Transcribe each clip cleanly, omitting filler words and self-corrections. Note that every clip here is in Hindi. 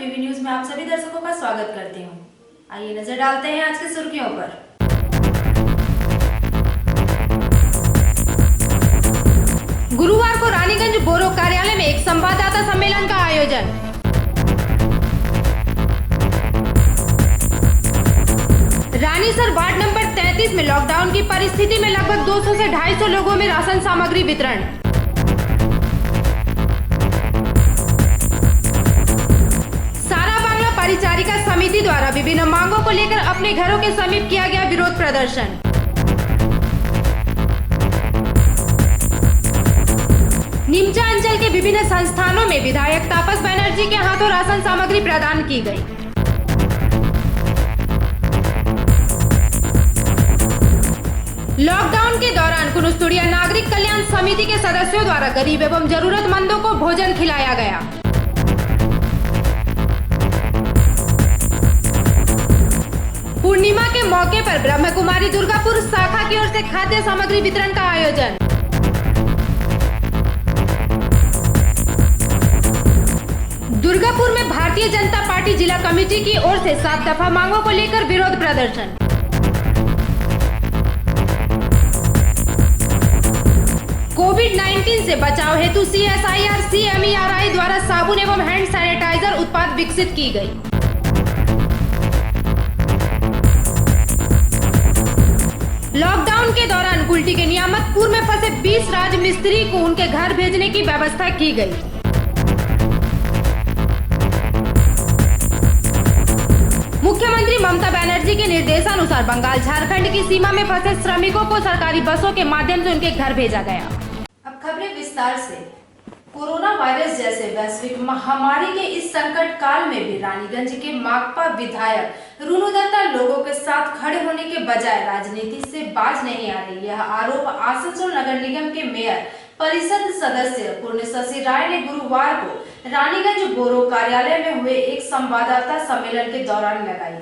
वीवी न्यूज में आप सभी दर्शकों का स्वागत करती हूं। आइए नजर डालते हैं आज की सुर्खियों पर। गुरुवार को रानीगंज बोरो कार्यालय में एक संवाददाता सम्मेलन का आयोजन। रानीसर वार्ड नंबर 33 में लॉकडाउन की परिस्थिति में लगभग 200 से 250 लोगों में राशन सामग्री वितरण। परिचारिका समिति द्वारा विभिन्न मांगों को लेकर अपने घरों के समीप किया गया विरोध प्रदर्शन। निमचा अंचल के विभिन्न संस्थानों में विधायक तापस बनर्जी के हाथों राशन सामग्री प्रदान की गई। लॉकडाउन के दौरान कुनुस्तुड़िया नागरिक कल्याण समिति के सदस्यों द्वारा गरीब एवं जरूरतमंदों को भोजन खिलाया गया। पूर्णिमा के मौके पर ब्रह्म कुमारी दुर्गापुर शाखा की ओर से खाद्य सामग्री वितरण का आयोजन। दुर्गापुर में भारतीय जनता पार्टी जिला कमेटी की ओर से 7 दफा मांगों को लेकर विरोध प्रदर्शन। कोविड-19 से बचाव हेतु CSIR CMERI द्वारा साबुन एवं हैंड सैनिटाइजर उत्पाद विकसित की गई। लॉकडाउन के दौरान कुल्टी के नियामतपुर में फंसे 20 राजमिस्त्री को उनके घर भेजने की व्यवस्था की गई। मुख्यमंत्री ममता बनर्जी के निर्देशानुसार बंगाल झारखंड की सीमा में फंसे श्रमिकों को सरकारी बसों के माध्यम से उनके घर भेजा गया। अब खबरें विस्तार से। कोरोना वायरस जैसे वैश्विक महामारी के इस संकट काल में भी रानीगंज के माकपा विधायक रुनु दत्ता लोगों के साथ खड़े होने के बजाय राजनीति से बाज नहीं आ रही। यह आरोप आसनसोल नगर निगम के मेयर परिषद सदस्य पूर्ण शशि राय ने गुरुवार को रानीगंज बोरो कार्यालय में हुए एक संवाददाता सम्मेलन के दौरान लगाई।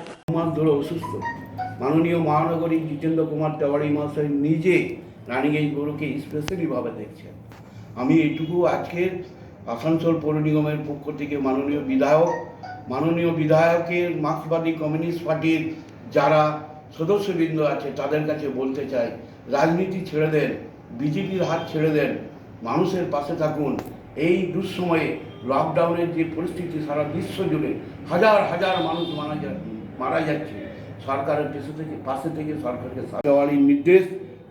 माननीय महानगरिक जितेंद्र कुमार तिवारी महाशय निजे रानीगंज बोरो के स्पेशली भावे देखছেন। আমি এইটুকু আজকের আসানসোল পৌর নিগমের পক্ষ থেকে মাননীয় বিধায়কের মার্ক্সবাদী কমিউনিস্ট পার্টির যারা সদস্যবৃন্দ আছে তাদের কাছে বলতে চাই, রাজনীতি ছেড়ে দেন, বিজেপির হাত ছেড়ে দেন, মানুষের পাশে থাকুন। এই দুঃসময়ে লকডাউনের যে পরিস্থিতি সারা বিশ্ব জুড়ে হাজার হাজার মানুষ মারা যাচ্ছে, সরকারের পাশে থেকে সরকারকে দেওয়ার নির্দেশ।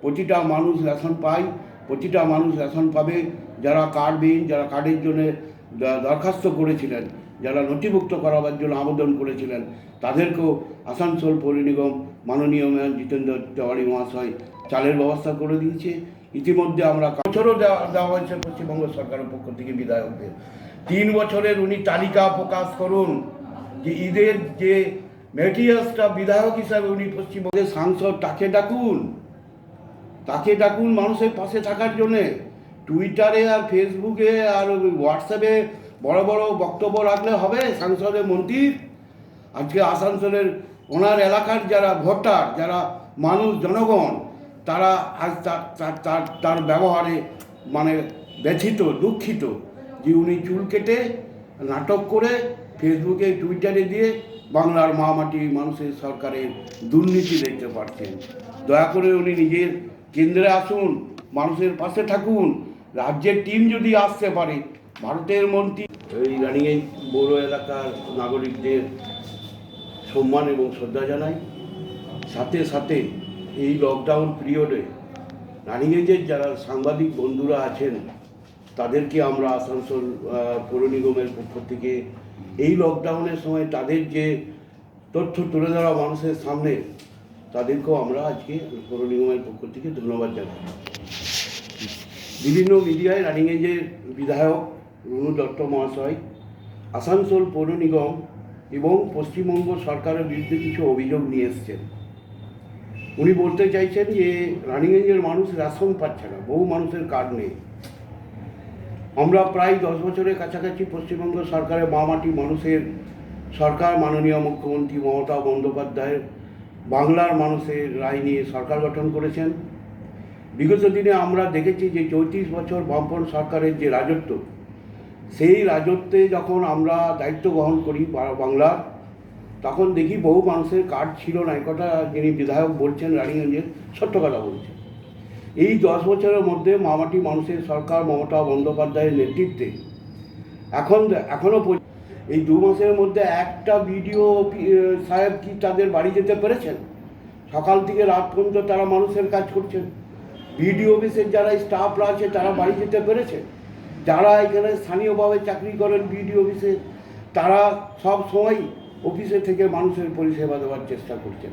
প্রতিটা মানুষ রেশন পায়, প্রতিটা মানুষ রেশন পাবে। যারা কার্ডবিহীন, যারা কার্ডের জন্য দরখাস্ত করেছিলেন, যারা নথিভুক্ত করাবার জন্য আবেদন করেছিলেন, তাদেরকেও আসানসোল পৌর নিগম মাননীয় মেয়র জিতেন্দ্র তিওয়ারি মহাশয় চালের ব্যবস্থা করে দিয়েছে। ইতিমধ্যে আমরা বছরও দেওয়া হয়েছে পশ্চিমবঙ্গ সরকারের পক্ষ থেকে বিধায়কদের 3 বছরের উনি তালিকা প্রকাশ করুন যে ঈদের যে মেটেরিয়ালসটা বিধায়ক হিসাবে উনি পশ্চিমবঙ্গের সাংসদ তাকে ডাকুন মানুষের পাশে থাকার জন্যে। টুইটারে আর ফেসবুকে আর হোয়াটসঅ্যাপে বড় বড় বক্তব্য রাখলে হবে সাংসদের মন্ত্রীর? আজকে আসানসোলের ওনার এলাকার যারা ভোটার, যারা মানুষ জনগণ, তারা আজ তার ব্যবহারে মানে ব্যথিত, দুঃখিত যে উনি চুল কেটে নাটক করে ফেসবুকে টুইটারে দিয়ে বাংলার মাটি মানুষের সরকারের দুর্নীতি দেখতে পাচ্ছেন। দয়া করে উনি নিজের কেন্দ্রে আসুন, মানুষের পাশে থাকুন। রাজ্যের টিম যদি আসতে পারে, ভারতের মন্ত্রী এই রানীগঞ্জ পৌর এলাকার নাগরিকদের সম্মান এবং শ্রদ্ধা জানাই। সাথে সাথে এই লকডাউন পিরিয়ডে রানীগঞ্জের যারা সাংবাদিক বন্ধুরা আছেন তাদেরকে আমরা আসানসোল পৌর নিগমের পক্ষ থেকে এই লকডাউনের সময় তাদের যে তথ্য তুলে ধরা মানুষের সামনে, তাদেরকেও আমরা আজকে পৌর নিগমের পক্ষ থেকে ধন্যবাদ জানাই। বিভিন্ন মিডিয়ায় রানীগঞ্জের বিধায়ক রুনু দত্ত মহাশয় আসানসোল পৌর নিগম এবং পশ্চিমবঙ্গ সরকারের বিরুদ্ধে কিছু অভিযোগ নিয়ে এসছেন। উনি বলতে চাইছেন যে রানীগঞ্জের মানুষ রেশন পাচ্ছে না, বহু মানুষের কার্ড নেই। আমরা প্রায় 10 বছরের কাছাকাছি পশ্চিমবঙ্গ সরকারের মাটি মানুষের সরকার, মাননীয় মুখ্যমন্ত্রী মমতা বন্দ্যোপাধ্যায়ের বাংলার মানুষের রায় নিয়ে সরকার গঠন করেছেন। বিগত দিনে আমরা দেখেছি যে 34 বছর বামপন্থী সরকারের যে রাজত্ব, সেই রাজত্বে যখন আমরা দায়িত্ব গ্রহণ করি বাংলার, তখন দেখি বহু মানুষের কার্ড ছিল না। কথা যিনি বিধায়ক বলছেন রানীগঞ্জের, সত্য কথা বলছেন। এই 10 বছরের মধ্যে মামাটি মানুষের সরকার মমতা বন্দ্যোপাধ্যায়ের নেতৃত্বে এখনও এই 2 মাসের মধ্যে একটা বিডিও সাহেব কি তাদের বাড়ি যেতে পেরেছেন? সকাল থেকে রাত পর্যন্ত তারা মানুষের কাজ করছেন। বিডিও অফিসের যারা স্টাফরা আছে তারা বাড়ি যেতে পেরেছে? যারা এখানে স্থানীয়ভাবে চাকরি করেন বিডিও অফিসে, তারা সব সময় অফিসে থেকে মানুষের পরিষেবা দেওয়ার চেষ্টা করছেন।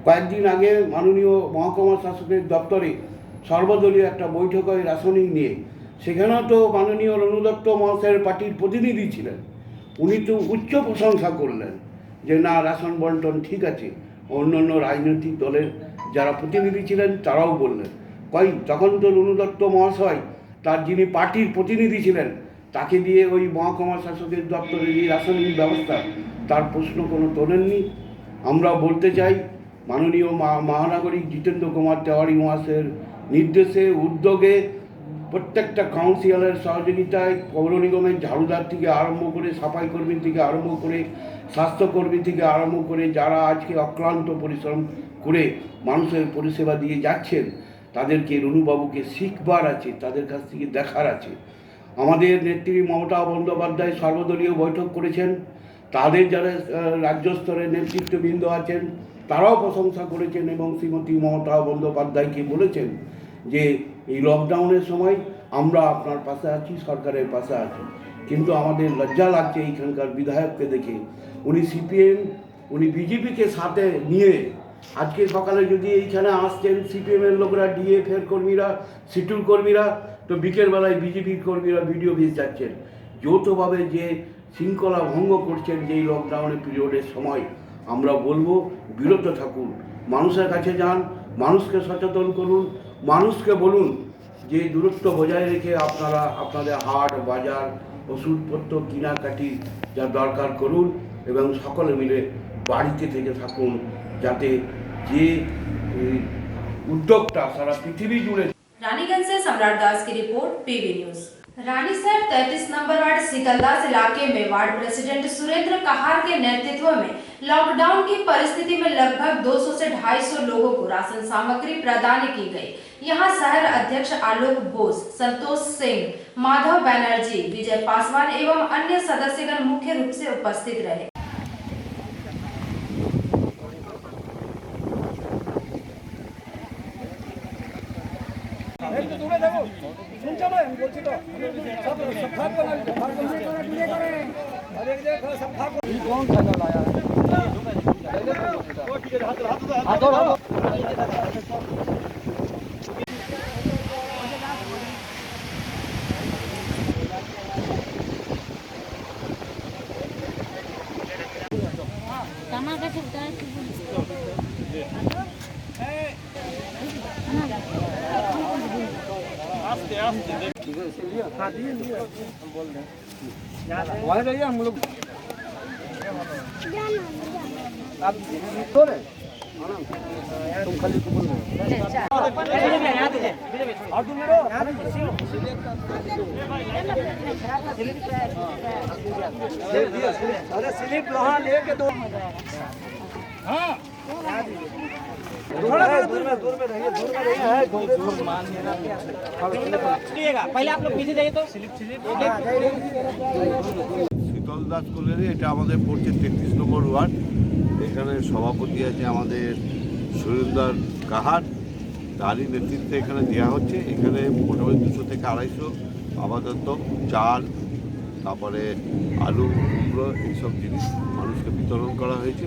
কয়েকদিন আগে মাননীয় মহকুমা শাসকের দপ্তরে সর্বদলীয় একটা বৈঠক হয় রেশনিং নিয়ে। সেখানেও তো মাননীয় রণু দত্ত মহাশয়ের পার্টির প্রতিনিধি ছিলেন। উনি তো উচ্চ প্রশংসা করলেন যে না, রেশন বন্টন ঠিক আছে। অন্যান্য রাজনৈতিক দলের যারা প্রতিনিধি ছিলেন তারাও বললেন। তখন তো রণু দত্ত মহাশয় তার যিনি পার্টির প্রতিনিধি ছিলেন তাকে দিয়ে ওই মহকুমা শাসকের দপ্তরের এই রেশনিং ব্যবস্থা, তার প্রশ্ন কোনো তোলেননি। আমরা বলতে চাই, মাননীয় মহানাগরিক জিতেন্দ্র কুমার তেওয়ারি মহাশয়ের নির্দেশে, উদ্যোগে, প্রত্যেকটা কাউন্সিলরের সহযোগিতায়, পৌর নিগমের ঝাড়ুদার থেকে আরম্ভ করে, সাফাই কর্মী থেকে আরম্ভ করে, স্বাস্থ্যকর্মী থেকে আরম্ভ করে যারা আজকে অক্লান্ত পরিশ্রম করে মানুষের পরিষেবা দিয়ে যাচ্ছেন, তাদেরকে রণুবাবুকে শিখবার আছে, তাদের কাছ থেকে দেখার আছে। আমাদের নেত্রী মমতা বন্দ্যোপাধ্যায় সর্বদলীয় বৈঠক করেছেন। তাদের যারা রাজ্য স্তরের নেতৃত্ববৃন্দ আছেন তারাও প্রশংসা করেছেন এবং শ্রীমতী মমতা বন্দ্যোপাধ্যায়কে বলেছেন যে এই লকডাউনের সময় আমরা আপনার পাশে আছি, সরকারের পাশে আছি। কিন্তু আমাদের লজ্জা লাগছে এইখানকার বিধায়ককে দেখে। উনি সিপিএম, উনি বিজেপিকে সাথে নিয়ে আজকে সকালে যদি এইখানে আসছেন সিপিএমের লোকরা, ডিএফের কর্মীরা, সিটুর কর্মীরা, তো বিকেলবেলায় বিজেপির কর্মীরা ভিডিও অফিস যাচ্ছেন। যৌথভাবে যে শৃঙ্খলা ভঙ্গ করছেন যেই লকডাউনের পিরিয়ডের সময়, আমরা বলবো বিরত থাকুন, মানুষের কাছে যান, মানুষকে সচেতন করুন, মানুষকে বলুন যে দূরত্ব বজায় রেখে আপনারা আপনাদের হাট বাজার ওষুধপত্র কেনাকাটি যা দরকার করুন এবং সকলে মিলে বাড়িতে থেকে থাকুন, যাতে যে উদ্যোগটা সারা পৃথিবী জুড়ে। रानीगंज से सम्राट दास की report, PV news. Ranisar 33 number ward Sheetaldas इलाके में वार्ड प्रेसिडेंट सुरेंद्र कहार के नेतृत्व में लॉकडाउन की परिस्थिति में लगभग 200 से 250 लोगों को राशन सामग्री प्रदान की गई। यहां शहर अध्यक्ष आलोक बोस, संतोष सिंह, माधव बनर्जी, विजय पासवान एवं अन्य सदस्यगण मुख्य रूप से उपस्थित रहे। वहाँ जाइए हम लोग आप तुम खाली बोल अरे स्लिप वहाँ लेके दो। हाँ थोड़ा दूर में रहिए, दूर में रहिए। पहले आप लोग पीछे जाइए तो শীতলদাস কলেজে, এটা আমাদের পড়ছে 33 নম্বর ওয়ার্ড। এখানে সভাপতি আছে আমাদের সুরেন্দ্র কাহার, তারই নেতৃত্বে এখানে দেওয়া হচ্ছে। এখানে মোটামুটি 200 থেকে 250 আপাতত চাল, তারপরে আলু, কুমড়ো, এইসব জিনিস মানুষকে বিতরণ করা হয়েছে।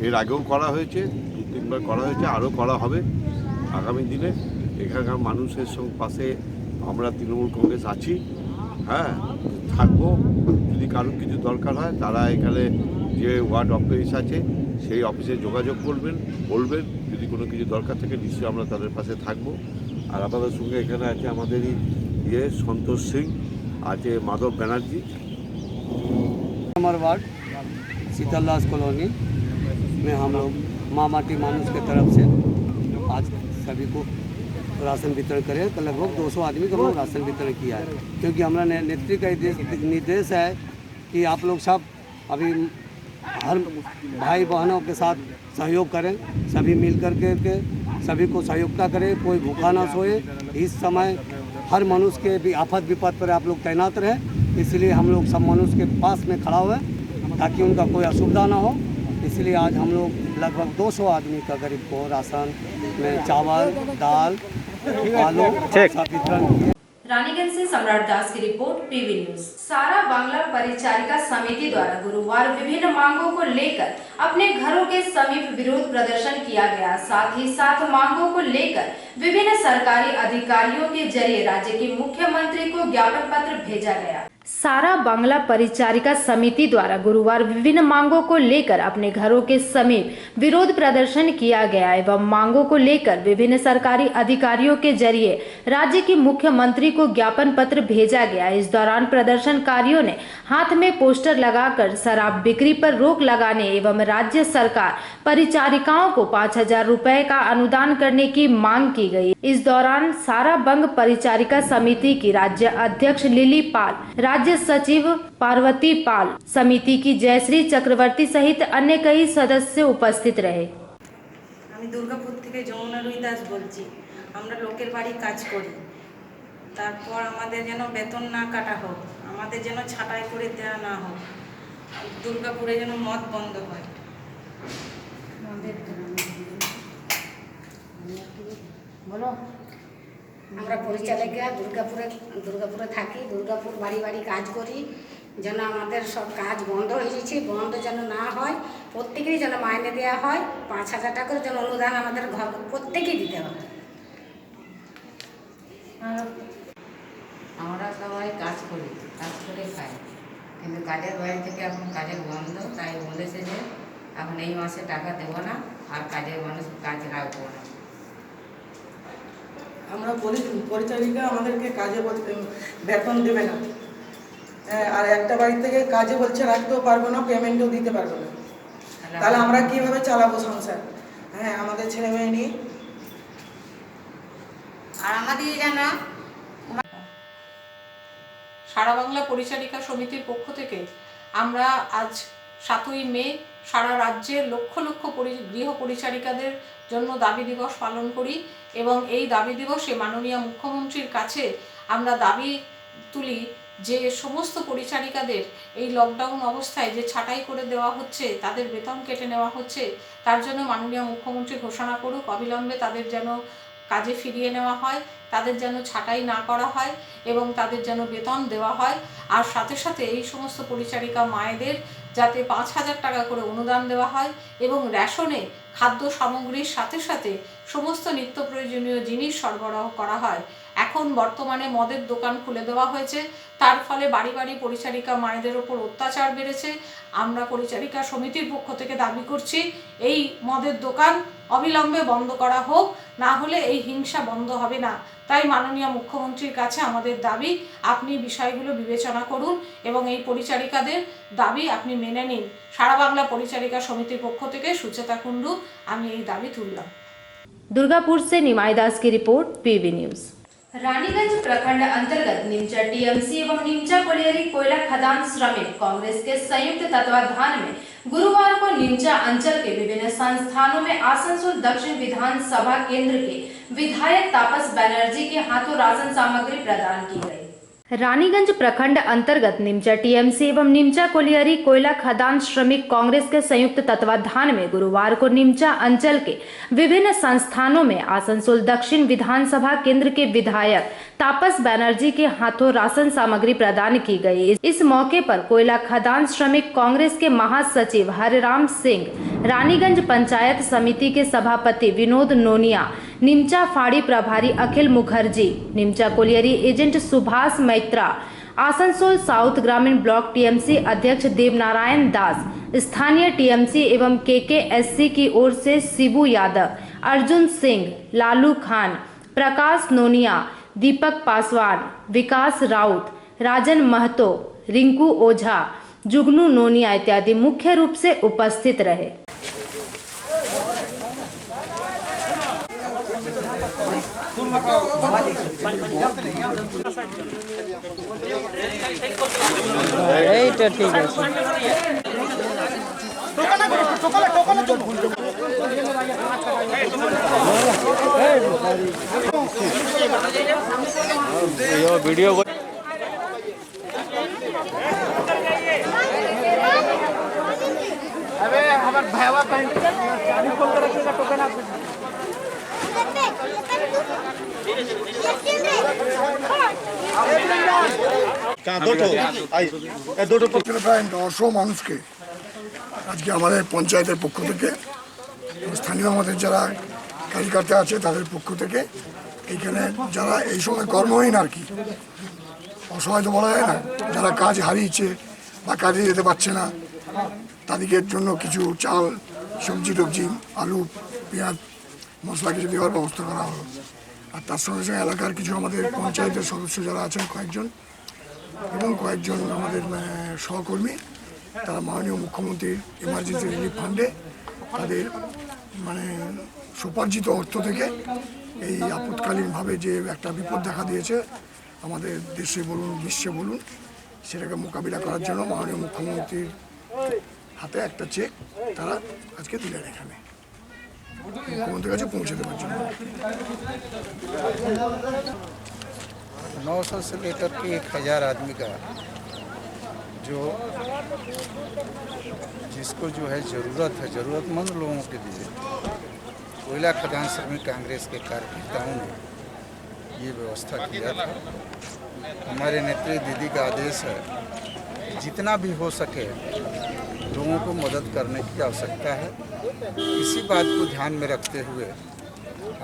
এর আগেও করা হয়েছে, 2-3বার করা হয়েছে, আরও করা হবে আগামী দিনে। এখানকার মানুষের সঙ্গে পাশে আমরা তৃণমূল কংগ্রেস আছি, হ্যাঁ থাকবো। যদি কারোর কিছু দরকার হয় তারা এখানে যে ওয়ার্ড অফিস আছে সেই অফিসে যোগাযোগ করবেন, বলবেন যদি কোনো কিছু দরকার থাকে, নিশ্চয়ই আমরা তাদের পাশে থাকবো। আর আপনাদের সঙ্গে এখানে আছে আমাদেরই সন্তোষ সিং, আছে Madhav Banerjee. Number ward Sheetaldas colony में हम लोग मामाटी मानुष की तरफ से आज सभी को राशन वितरण करें। तो लगभग 200 आदमी को हम राशन वितरण किया है, क्योंकि हमारा नेत्री का निर्देश है कि आप लोग सब अभी हर भाई बहनों के साथ सहयोग करें, सभी मिल कर के सभी को सहयोगिता करें, कोई भूखा ना सोए। इस समय हर मनुष्य के भी आफत विपद पर आप लोग तैनात रहें, इसलिए हम लोग सब मनुष्य के पास में खड़ा हुए ताकि उनका कोई असुविधा ना हो। इसलिए आज हम लोग लगभग 200 आदमी का गरीब को राशन में चावल, दाल, आलू सब वितरण किए। रानीगंज से सम्राट दास की रिपोर्ट, पीवी न्यूज। सारा बांग्ला परिचारिका समिति द्वारा गुरुवार विभिन्न मांगों को लेकर अपने घरों के समीप विरोध प्रदर्शन किया गया। साथ ही साथ मांगों को लेकर विभिन्न सरकारी अधिकारियों के जरिए राज्य के मुख्यमंत्री को ज्ञापन पत्र भेजा गया। सारा बांग्ला परिचारिका समिति द्वारा गुरुवार विभिन्न मांगों को लेकर अपने घरों के समीप विरोध प्रदर्शन किया गया एवं मांगों को लेकर विभिन्न सरकारी अधिकारियों के जरिए राज्य के मुख्यमंत्री को ज्ञापन पत्र भेजा गया। इस दौरान प्रदर्शनकारियों ने हाथ में पोस्टर लगाकर शराब बिक्री पर रोक लगाने एवं राज्य सरकार परिचारिकाओं को 5,000 रुपए का अनुदान करने की मांग की गई। इस दौरान सारा बंग परिचारिका समिति की राज्य अध्यक्ष लिली पाल, राज्य सचिव पार्वती पाल, समिति की जयश्री चक्रवर्ती सहित अन्य कई सदस्य उपस्थित रहे। আমি দুর্গাপুর থেকে যমুনা রুই দাস বলছি। আমরা লোকের বাড়ি কাজ করি, তারপর আমাদের যেন বেতন না কাটা হোক, আমাদের যেন ছাঁটাই করে দেওয়া না হোক, দুর্গাপুরে যেন মদ বন্ধ হয়। আমরা পরিচালিকা দুর্গাপুরে থাকি, দুর্গাপুর বাড়ি বাড়ি কাজ করি। যেন আমাদের সব কাজ বন্ধ হয়ে যাচ্ছে, বন্ধ যেন না হয়, প্রত্যেকেরই যেন মাইনে দেওয়া হয়। 5,000 টাকা করে যেন অনুদান আমাদের ঘর প্রত্যেকেই দিতে হবে। আমরা সবাই কাজ করি, কাজ করে খাই, কিন্তু কাজের বাইরে থেকে এখন কাজের বন্ধ। তাই বলেছে যে এখন এই মাসে টাকা দেবো না, আর কাজের মানুষ কাজ রাখবো না। আমরা পরিচারিকা আমাদেরকে কাজে বেতন দেবে না, আর একটা বাড়ি থেকে কাজে বলছে রাখতেও পারবো না, পেমেন্টও দিতে পারবো না। তাহলে আমরা কিভাবে চালাবো সংসার? হ্যাঁ, আমাদের ছেলে মেয়ে নিয়ে। আর আমাদের যেন সারা বাংলা পরিচারিকা সমিতির পক্ষ থেকে আমরা আজ 7ই মে সারা রাজ্যের লক্ষ লক্ষ গৃহ পরিচারিকাদের জন্য দাবি দিবস পালন করি এবং এই দাবি দিবসে মাননীয় মুখ্যমন্ত্রীর কাছে আমরা দাবি তুলি যে সমস্ত পরিচারিকাদের এই লকডাউন অবস্থায় যে ছাঁটাই করে দেওয়া হচ্ছে, তাদের বেতন কেটে নেওয়া হচ্ছে, তার জন্য মাননীয় মুখ্যমন্ত্রী ঘোষণা করুক, অবিলম্বে তাদের যেন কাজে ফিরিয়ে নেওয়া হয়, তাদের যেন ছাঁটাই না করা হয় এবং তাদের যেন বেতন দেওয়া হয়। আর সাথে সাথে এই সমস্ত পরিচারিকা মায়েদের যাতে 5,000 টাকা করে অনুদান দেওয়া হয় এবং রেশনে খাদ্য সামগ্রীর সাথে সাথে সমস্ত নিত্য প্রয়োজনীয় জিনিস সরবরাহ করা হয়। এখন বর্তমানে মদের দোকান খুলে দেওয়া হয়েছে, তার ফলে বাড়ি বাড়ি পরিচারিকা মায়েদের ওপর অত্যাচার বেড়েছে। আমরা পরিচারিকা সমিতির পক্ষ থেকে দাবি করছি এই মদের দোকান অবিলম্বে বন্ধ করা হোক, না হলে এই হিংসা বন্ধ হবে না। তাই মাননীয় মুখ্যমন্ত্রীর কাছে আমাদের দাবি, আপনি বিষয়গুলো বিবেচনা করুন এবং এই পরিচারিকাদের দাবি আপনি মেনে নিন। সারা বাংলা পরিচারিকা সমিতির পক্ষ থেকে সুচেতা কুন্ডু আমি এই দাবি তুললাম। दुर्गापुर से निमाई दास की रिपोर्ट, पीवी न्यूज। रानीगंज प्रखंड अंतर्गत निमचा टीएमसी एवं निमचा कोलियरी कोयला खदान श्रमिक कांग्रेस के संयुक्त तत्वाधान में गुरुवार को निमचा अंचल के विभिन्न संस्थानों में आसनसोल दक्षिण विधानसभा केंद्र के विधायक तापस बनर्जी के हाथों राशन सामग्री प्रदान की गई। रानीगंज प्रखंड अंतर्गत निमचा टीएमसी एवं निमचा कोलियरी कोयला खदान श्रमिक कांग्रेस के संयुक्त तत्वाधान में गुरुवार को निमचा अंचल के विभिन्न संस्थानों में आसनसोल दक्षिण विधानसभा केंद्र के विधायक तापस बनर्जी के हाथों राशन सामग्री प्रदान की गई। इस मौके पर कोयला खदान श्रमिक कांग्रेस के महासचिव हरिराम सिंह, रानीगंज पंचायत समिति के सभापति विनोद नोनिया, निमचा फाड़ी प्रभारी Akhil Mukherjee, Nimcha colliery agent Subhash Maitra, Asansol south ग्रामीण ब्लॉक टीएमसी अध्यक्ष देवनारायण दास, स्थानीय टीएमसी एवं केकेएससी की ओर से शिबू यादव, अर्जुन सिंह, लालू खान, प्रकाश नोनिया, दीपक पासवान, विकास राउत, राजन महतो, रिंकू ओझा, जुगनू नोनिया इत्यादि मुख्य रूप से उपस्थित रहे। এইটা ঠিক আছে। ভিডিও প্রায় 900 মানুষকে আজকে আমাদের পঞ্চায়েতের পক্ষ থেকে স্থানীয় আমাদের যারা কার্যকর্তা আছে তাদের পক্ষ থেকে এইখানে যারা এই সময় কর্মহীন আর কি, অসহায় তো বলা যায় না, যারা কাজ হারিয়েছে বা কাজে যেতে পারছে না তাদের জন্য কিছু চাল, সবজি টবজি, আলু, পেঁয়াজ, মশলা কিছু দেওয়ার ব্যবস্থা করা হলো। আর তার সঙ্গে সঙ্গে এলাকার কিছু আমাদের পঞ্চায়েতের সদস্য যারা আছেন কয়েকজন এবং কয়েকজন আমাদের সহকর্মী, তারা মাননীয় মুখ্যমন্ত্রীর এমার্জেন্সি রিলিফ ফান্ডে তাদের স্বোপার্জিত অর্থ থেকে এই আপৎকালীনভাবে যে একটা বিপদ দেখা দিয়েছে আমাদের দেশে বলুন বিশ্বে বলুন, সেটাকে মোকাবিলা করার জন্য মাননীয় মুখ্যমন্ত্রীর হাতে একটা চেক তারা আজকে দিলেন এখানে মুখ্যমন্ত্রীর কাছে পৌঁছে দেওয়ার জন্য। 900 से लेकर के 1000 आदमी का जो जिसको जो है ज़रूरत है, ज़रूरतमंद लोगों के लिए कोयला खदान श्रमिक कांग्रेस के कार्यकर्ताओं ने ये व्यवस्था किया था। हमारे नेत्री दीदी का आदेश है जितना भी हो सके लोगों को मदद करने की आवश्यकता है। इसी बात को ध्यान में रखते हुए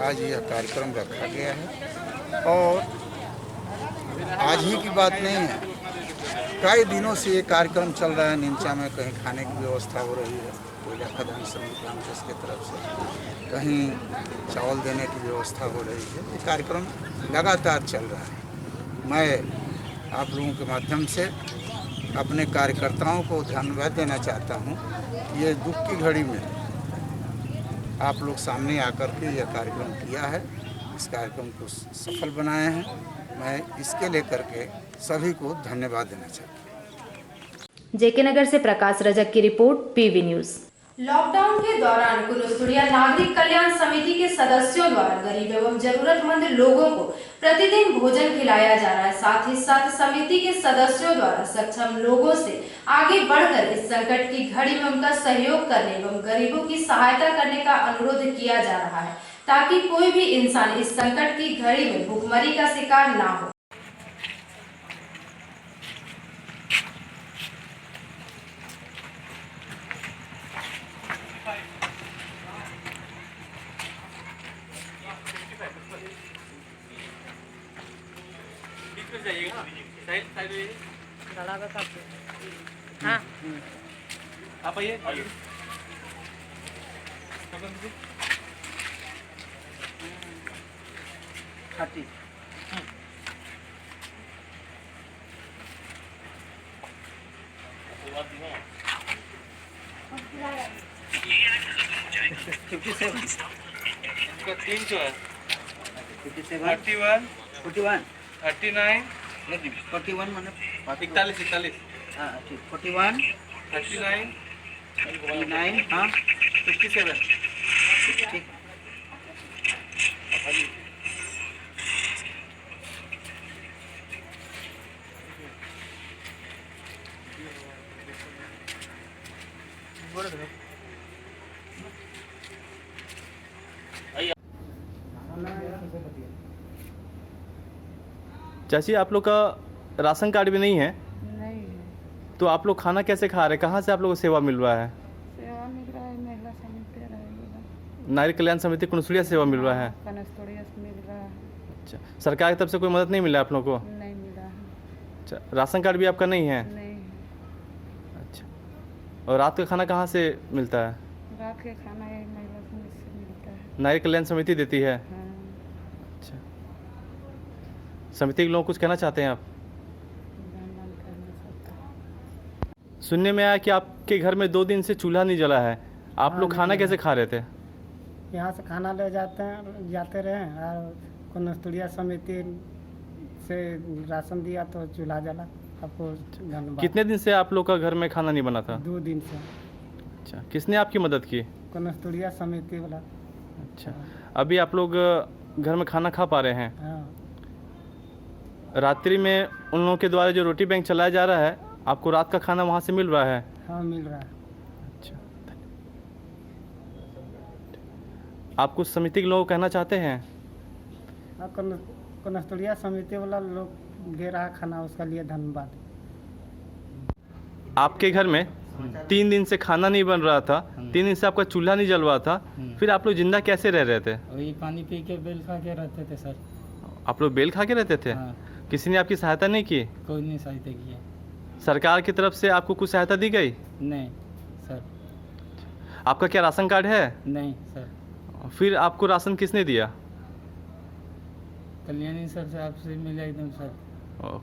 आज यह कार्यक्रम रखा गया है। और आज ही की बात नहीं है, कई दिनों से ये कार्यक्रम चल रहा है। निंचा में कहीं खाने की व्यवस्था हो रही है कोयला खदान श्रमिक कांग्रेस की तरफ से, कहीं चावल देने की व्यवस्था हो रही है। ये कार्यक्रम लगातार चल रहा है। मैं आप लोगों के माध्यम से अपने कार्यकर्ताओं को धन्यवाद देना चाहता हूँ। ये दुख की घड़ी में आप लोग सामने आकर के यह कार्यक्रम किया है, इस कार्यक्रम को सफल बनाए हैं। मैं इसके लेकर के सभी को धन्यवाद देना चाहता हूँ। जेके नगर से प्रकाश रजक की रिपोर्ट, पीवी न्यूज। लॉकडाउन के दौरान कुलुसुड़िया नागरिक कल्याण समिति के सदस्यों द्वारा गरीब एवं जरूरतमंद लोगों को प्रतिदिन भोजन खिलाया जा रहा है। साथ ही साथ समिति के सदस्यों द्वारा सक्षम लोगों से आगे बढ़कर इस संकट की घड़ी में उनका सहयोग करने एवं गरीबों की सहायता करने का अनुरोध किया जा रहा है, ताकि कोई भी इंसान इस संकट की घड़ी में भूखमरी का शिकार ना हो। हाँ आप आइए। तीन जो है 31 39 41 माने 41 हाँ ठीक 41 39 39 हाँ 57 ठीक। चाची, आप लोग का राशन कार्ड भी नहीं है? नहीं है। तो आप लोग खाना कैसे खा रहे हैं? कहाँ से आप लोगों को सेवा मिल रहा है? सेवा मिल रहा है, महिला समिति रहेगा, नारी कल्याण समिति कुनसुड़िया सेवा मिल रहा है? कनस्तोड़िया से मिल रहा है। अच्छा, सरकार की तरफ से कोई मदद नहीं मिला आप लोगों को? नहीं मिला है। अच्छा, राशन कार्ड भी आपका नहीं है? नहीं है। अच्छा, और रात का खाना कहाँ से मिलता है? रात के खाना ये महिला समिति से मिलता है। नारी कल्याण समिति देती है? हाँ। अच्छा, समिति के लोग कुछ कहना चाहते हैं आप? धन्यवाद करना चाहता हूँ। सुनने में आया कि आपके घर में 2 दिन से चूल्हा नहीं जला है। आप लोग खाना कैसे खा रहे थे? यहाँ से खाना ले जाते रहे और कनस्तुड़िया समिति से राशन दिया तो चूल्हा जला। आपको धन्यवाद। कितने दिन से आप लोग का घर में खाना नहीं बना था? 2 दिन से। अच्छा, किसने आपकी मदद की? कनस्तुड़िया समिति वाला। अच्छा, अभी आप लोग घर में खाना खा पा रहे हैं? हाँ। रात्रि में उन लोगों के द्वारा जो रोटी बैंक चलाया जा रहा है, आपको रात का खाना वहाँ से मिल रहा है? हाँ, मिल रहा है। अच्छा, आप कुछ समिति के लोगों को कहना चाहते हैं? हाँ, कनस्तुड़िया समिति वाला लोग दे रहा खाना, उसका लिए धन्यवाद। आपके घर में 3 दिन से खाना नहीं बन रहा था, 3 दिन से आपका चूल्हा नहीं जल रहा था, फिर आप लोग जिंदा कैसे रह रहे थे? वही पानी पी के बेल खा के रहते थे सर। आप लोग बेल खा के रहते थे? हाँ। किसी ने आपकी सहायता नहीं की? कोई नहीं सहायता किया। सरकार की तरफ से आपको कुछ सहायता दी गई? नहीं सर। आपका क्या राशन कार्ड है? नहीं सर। फिर आपको राशन किसने दिया? कल्याणी सर से आपसे मिला एकदम सर।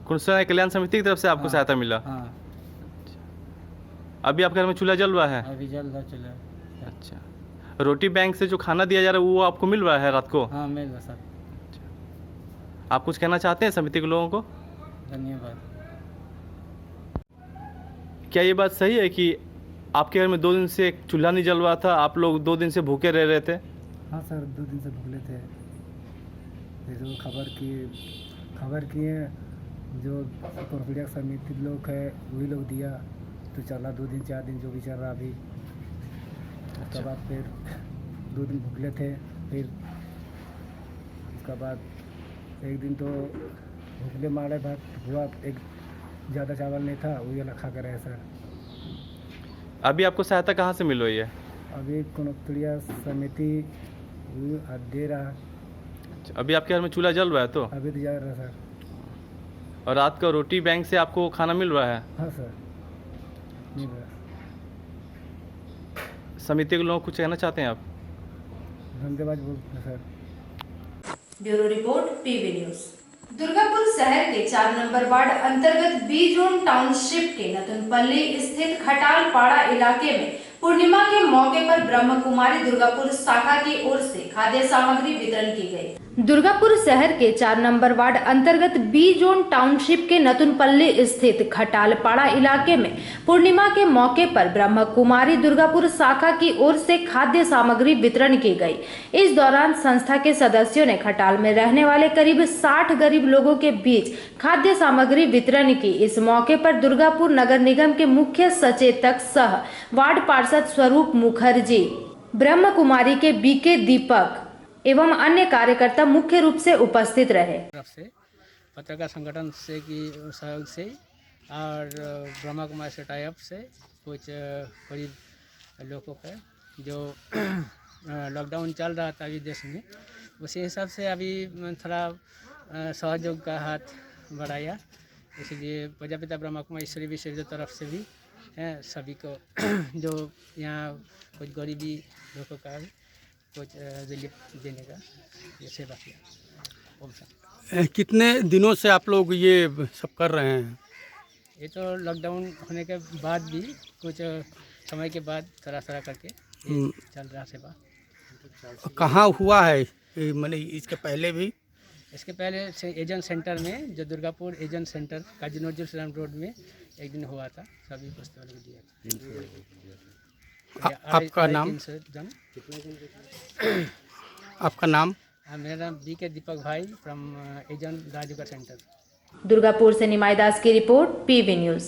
कुशल कल्याण समिति की तरफ से आपको सहायता मिला? हाँ। अभी आपके घर में चूल्हा जल रहा है? अभी जल रहा चला। अच्छा, रोटी बैंक से जो खाना दिया जा रहा है वो आपको मिल रहा है रात को? हाँ, मिल रहा सर। आप कुछ कहना चाहते हैं समिति के लोगों को? धन्यवाद। क्या ये बात सही है कि आपके घर में 2 दिन से चूल्हा नहीं जल रहा था, आप लोग 2 दिन से भूखे रह रहे थे? हाँ सर, 2 दिन से भूखे थे। ये जो खबर किए जो कॉर्पोरेट समिति लोग है वही लोग दिया तो चला 2 दिन 4 दिन जो भी चल रहा अभी। उसके बाद फिर 2 दिन भूखे थे, फिर उसके बाद 1 दिन तो भूखे मारे भात हुआ, एक ज़्यादा चावल नहीं था वही वाला खा कर रहे सर। अभी आपको सहायता कहाँ से मिल रही है? अभी कनस्तुड़िया समिति दे रहा। अच्छा, अभी आपके घर में चूल्हा जल रहा है? तो अभी तो जा रहा सर। और रात का रोटी बैंक से आपको खाना मिल रहा है? हाँ सर, मिल रहा। समिति के लोगों को कुछ कहना चाहते हैं आप? धन्यवाद बोलते sir. Bureau report, PV news. Durgapur शहर के 4 नंबर वार्ड अंतर्गत बी जोन टाउनशिप के नतुनपल्ली स्थित खटालपाड़ा इलाके में पूर्णिमा के मौके पर ब्रह्म कुमारी दुर्गापुर शाखा की ओर से खाद्य सामग्री वितरण की गई। दुर्गापुर शहर के 4 नंबर वार्ड अंतर्गत बी जोन टाउनशिप के नतुनपल्ली स्थित खटालपाड़ा इलाके में पूर्णिमा के मौके पर ब्रह्म कुमारी दुर्गापुर शाखा की ओर से खाद्य सामग्री वितरण की गई। इस दौरान संस्था के सदस्यों ने खटाल में रहने वाले करीब 60 गरीब लोगों के बीच खाद्य सामग्री वितरण की। इस मौके पर दुर्गापुर नगर निगम के मुख्य सचेतक सह वार्ड पार्षद स्वरूप मुखर्जी, ब्रह्म कुमारी के बीके दीपक एवं अन्य कार्यकर्ता मुख्य रूप से उपस्थित रहे। पत्रकार संगठन से की सहयोग से और ब्रह्मा कुमारी से टाइप से कुछ गरीब लोगों पे जो लॉकडाउन चल रहा था अभी देश में, उसी हिसाब से अभी थोड़ा सहयोग का हाथ बढ़ाया। इसलिए प्रजापिता ब्रह्मा कुमारी ईश्वरी विश्व तरफ से भी सभी को जो यहाँ कुछ गरीबी लोगों का कुछ रिलीफ देने का ये सेवा किया। कितने दिनों से आप लोग ये सब कर रहे हैं? ये तो लॉकडाउन होने के बाद भी कुछ समय के बाद थोड़ा थोड़ा करके चल रहा सेवा। कहाँ हुआ है मैंने इसके पहले भी? इसके पहले एजेंट सेंटर में, जो दुर्गापुर एजेंट सेंटर काजी नजरुल इस्लाम रोड में एक दिन हुआ था, सभी बस्ती वालों को दिया। आपका नाम? आपका नाम? मेरा नाम बीके दीपक भाई फ्रॉम एजेंट राजूका सेंटर। दुर्गापुर से निमाई दास की रिपोर्ट, पीवी न्यूज।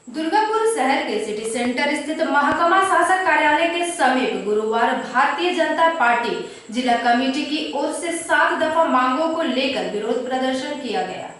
दुर्गापुर शहर के सिटी सेंटर स्थित महकमा शासक कार्यालय के समीप गुरुवार भारतीय जनता पार्टी जिला कमेटी की ओर से 7 दफा मांगों को लेकर विरोध प्रदर्शन किया गया।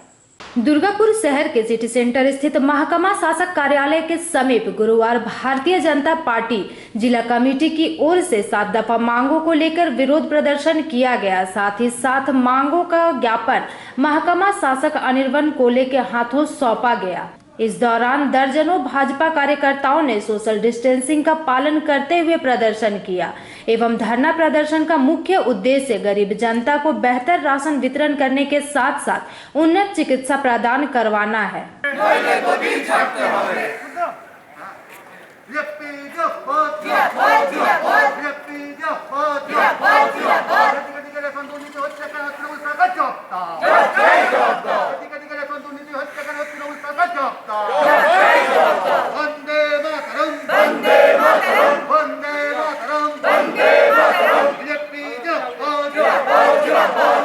दुर्गापुर शहर के सिटी सेंटर स्थित महकमा शासक कार्यालय के समीप गुरुवार भारतीय जनता पार्टी जिला कमेटी की ओर से 7 दफा मांगों को लेकर विरोध प्रदर्शन किया गया। साथ ही साथ मांगों का ज्ञापन महकमा शासक अनिर्बन कोले के हाथों सौंपा गया। इस दौरान दर्जनों भाजपा कार्यकर्ताओं ने सोशल डिस्टेंसिंग का पालन करते हुए प्रदर्शन किया एवं धरना प्रदर्शन का मुख्य उद्देश्य गरीब जनता को बेहतर राशन वितरण करने के साथ साथ उन्नत चिकित्सा प्रदान करवाना है। অধিকারীদের এখন দুর্নীতি হচ্ছে কেন তৃণমূল সরকার জবাবদার বন্দে মাতরম বন্দে মাতরম বন্দে মাতরম বন্দে মাতরম বিজেপি জিন্দাবাদ জিন্দাবাদ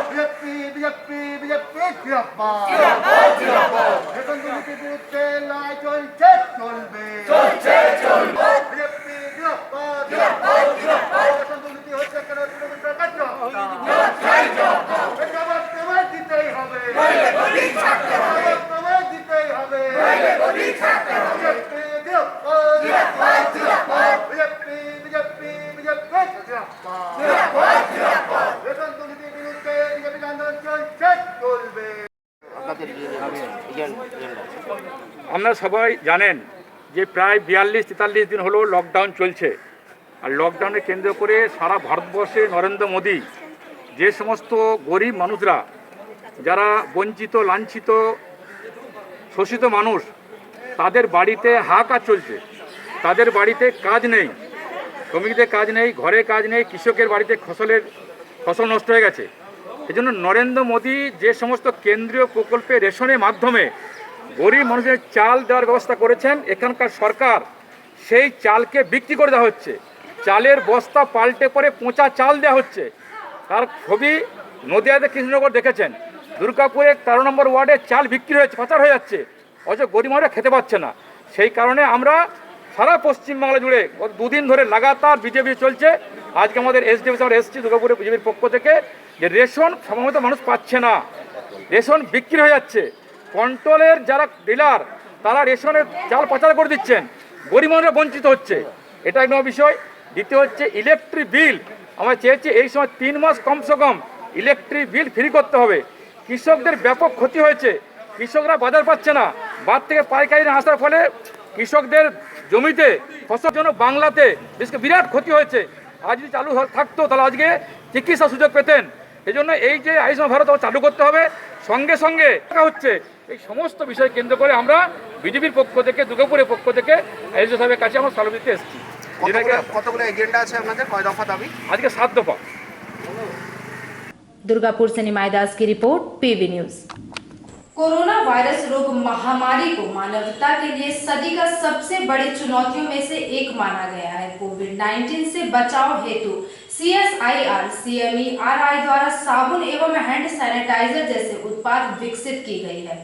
বিজেপি বিজেপি বিজেপি জিন্দাবাদ জিন্দাবাদ এখন দুর্নীতির বিরুদ্ধে লড়াই চলছে চলবে চলছে চলবে বিজেপি জিন্দাবাদ জিন্দাবাদ জিন্দাবাদ এখন দুর্নীতি হচ্ছে কেন তৃণমূল সরকার জবাবদার জবাব তোমায় দিতেই হবে জবাব তোমায় দিতেই হবে বিজেপি জিন্দাবাদ জিন্দাবাদ বিজেপি বিজেপি বিজেপি জিন্দাবাদ এখন দুর্নীতির বিরুদ্ধে বিজেপি আন্দোলন চলছে চলবে। আপনারা সবাই জানেন যে প্রায় 42-43 দিন হলো লকডাউন চলছে, আর লকডাউনে কেন্দ্র করে সারা ভারতবর্ষে নরেন্দ্র মোদী যে সমস্ত গরিব মানুষরা, যারা বঞ্চিত লাঞ্ছিত শোষিত মানুষ, তাদের বাড়িতে হাহাকার চলছে। তাদের বাড়িতে কাজ নেই, শ্রমিকদের কাজ নেই, ঘরে কাজ নেই, কৃষকের বাড়িতে ফসল নষ্ট হয়ে গেছে। এজন্য নরেন্দ্র মোদী যে সমস্ত কেন্দ্রীয় প্রকল্পে রেশনের মাধ্যমে গরিব মানুষের চাল দেওয়ার ব্যবস্থা করেছেন, এখানকার সরকার সেই চালকে বিক্রি করে দেওয়া হচ্ছে। চালের বস্তা পাল্টে পরে পচা চাল দেওয়া হচ্ছে। তার ছবি নদিয়াতে কৃষ্ণনগর দেখেছেন। দুর্গাপুরে 13 নম্বর ওয়ার্ডে চাল বিক্রি হয়েছে, পাচার হয়ে যাচ্ছে, অথচ গরিব মানুষরা খেতে পাচ্ছে না। সেই কারণে আমরা সারা পশ্চিমবাংলা জুড়ে 2 দিন ধরে লাগাতার বিজেপি চলছে। আজকে আমাদের এসডিএফ আমরা এসছি দুর্গাপুরে বিজেপির পক্ষ থেকে, যে রেশন সময়মত মানুষ পাচ্ছে না, রেশন বিক্রি হয়ে যাচ্ছে। কন্ট্রোলের যারা ডিলার তারা রেশনের চাল পাচার করে দিচ্ছেন, গরিব মানুষরা বঞ্চিত হচ্ছে। এটা এক নম্বর বিষয়। দ্বিতীয় হচ্ছে ইলেকট্রিক বিল। আমরা চেয়েছি এই সময় 3 মাস কমসে কম ইলেকট্রিক বিল ফ্রি করতে হবে। কৃষকদের ব্যাপক ক্ষতি হয়েছে, কৃষকরা বাজার পাচ্ছে না, বাদ থেকে পাইকারি না আসার ফলে কৃষকদের জমিতে ফসলের জন্য বাংলাতে বিরাট ক্ষতি হয়েছে। আজ যদি চালু থাকতো তাহলে আজকে চিকিৎসা সুযোগ পেতেন। এই জন্য এই যে আয়ুষ্মান ভারত চালু করতে হবে, সঙ্গে সঙ্গে হচ্ছে এই সমস্ত বিষয় কেন্দ্র করে আমরা বিজেপির পক্ষ থেকে, দুর্গাপুরের পক্ষ থেকে আইএসও সাহেবের কাছে আমরা স্মারক দিতে এসেছি। কতগুলো এজেন্ডা আছে আপনাদের, কয় দফা দাবি? আজকে 7 দফা। दुर्गापुर से निमाई दास की report, PV news. Corona virus रोग महामारी को मानवता के लिए सदी का सबसे बड़ी चुनौतियों में से एक माना गया है। कोविड-19 से बचाव हेतु CSIR CMERI द्वारा साबुन एवं हैंड सैनिटाइजर जैसे उत्पाद विकसित की गई है।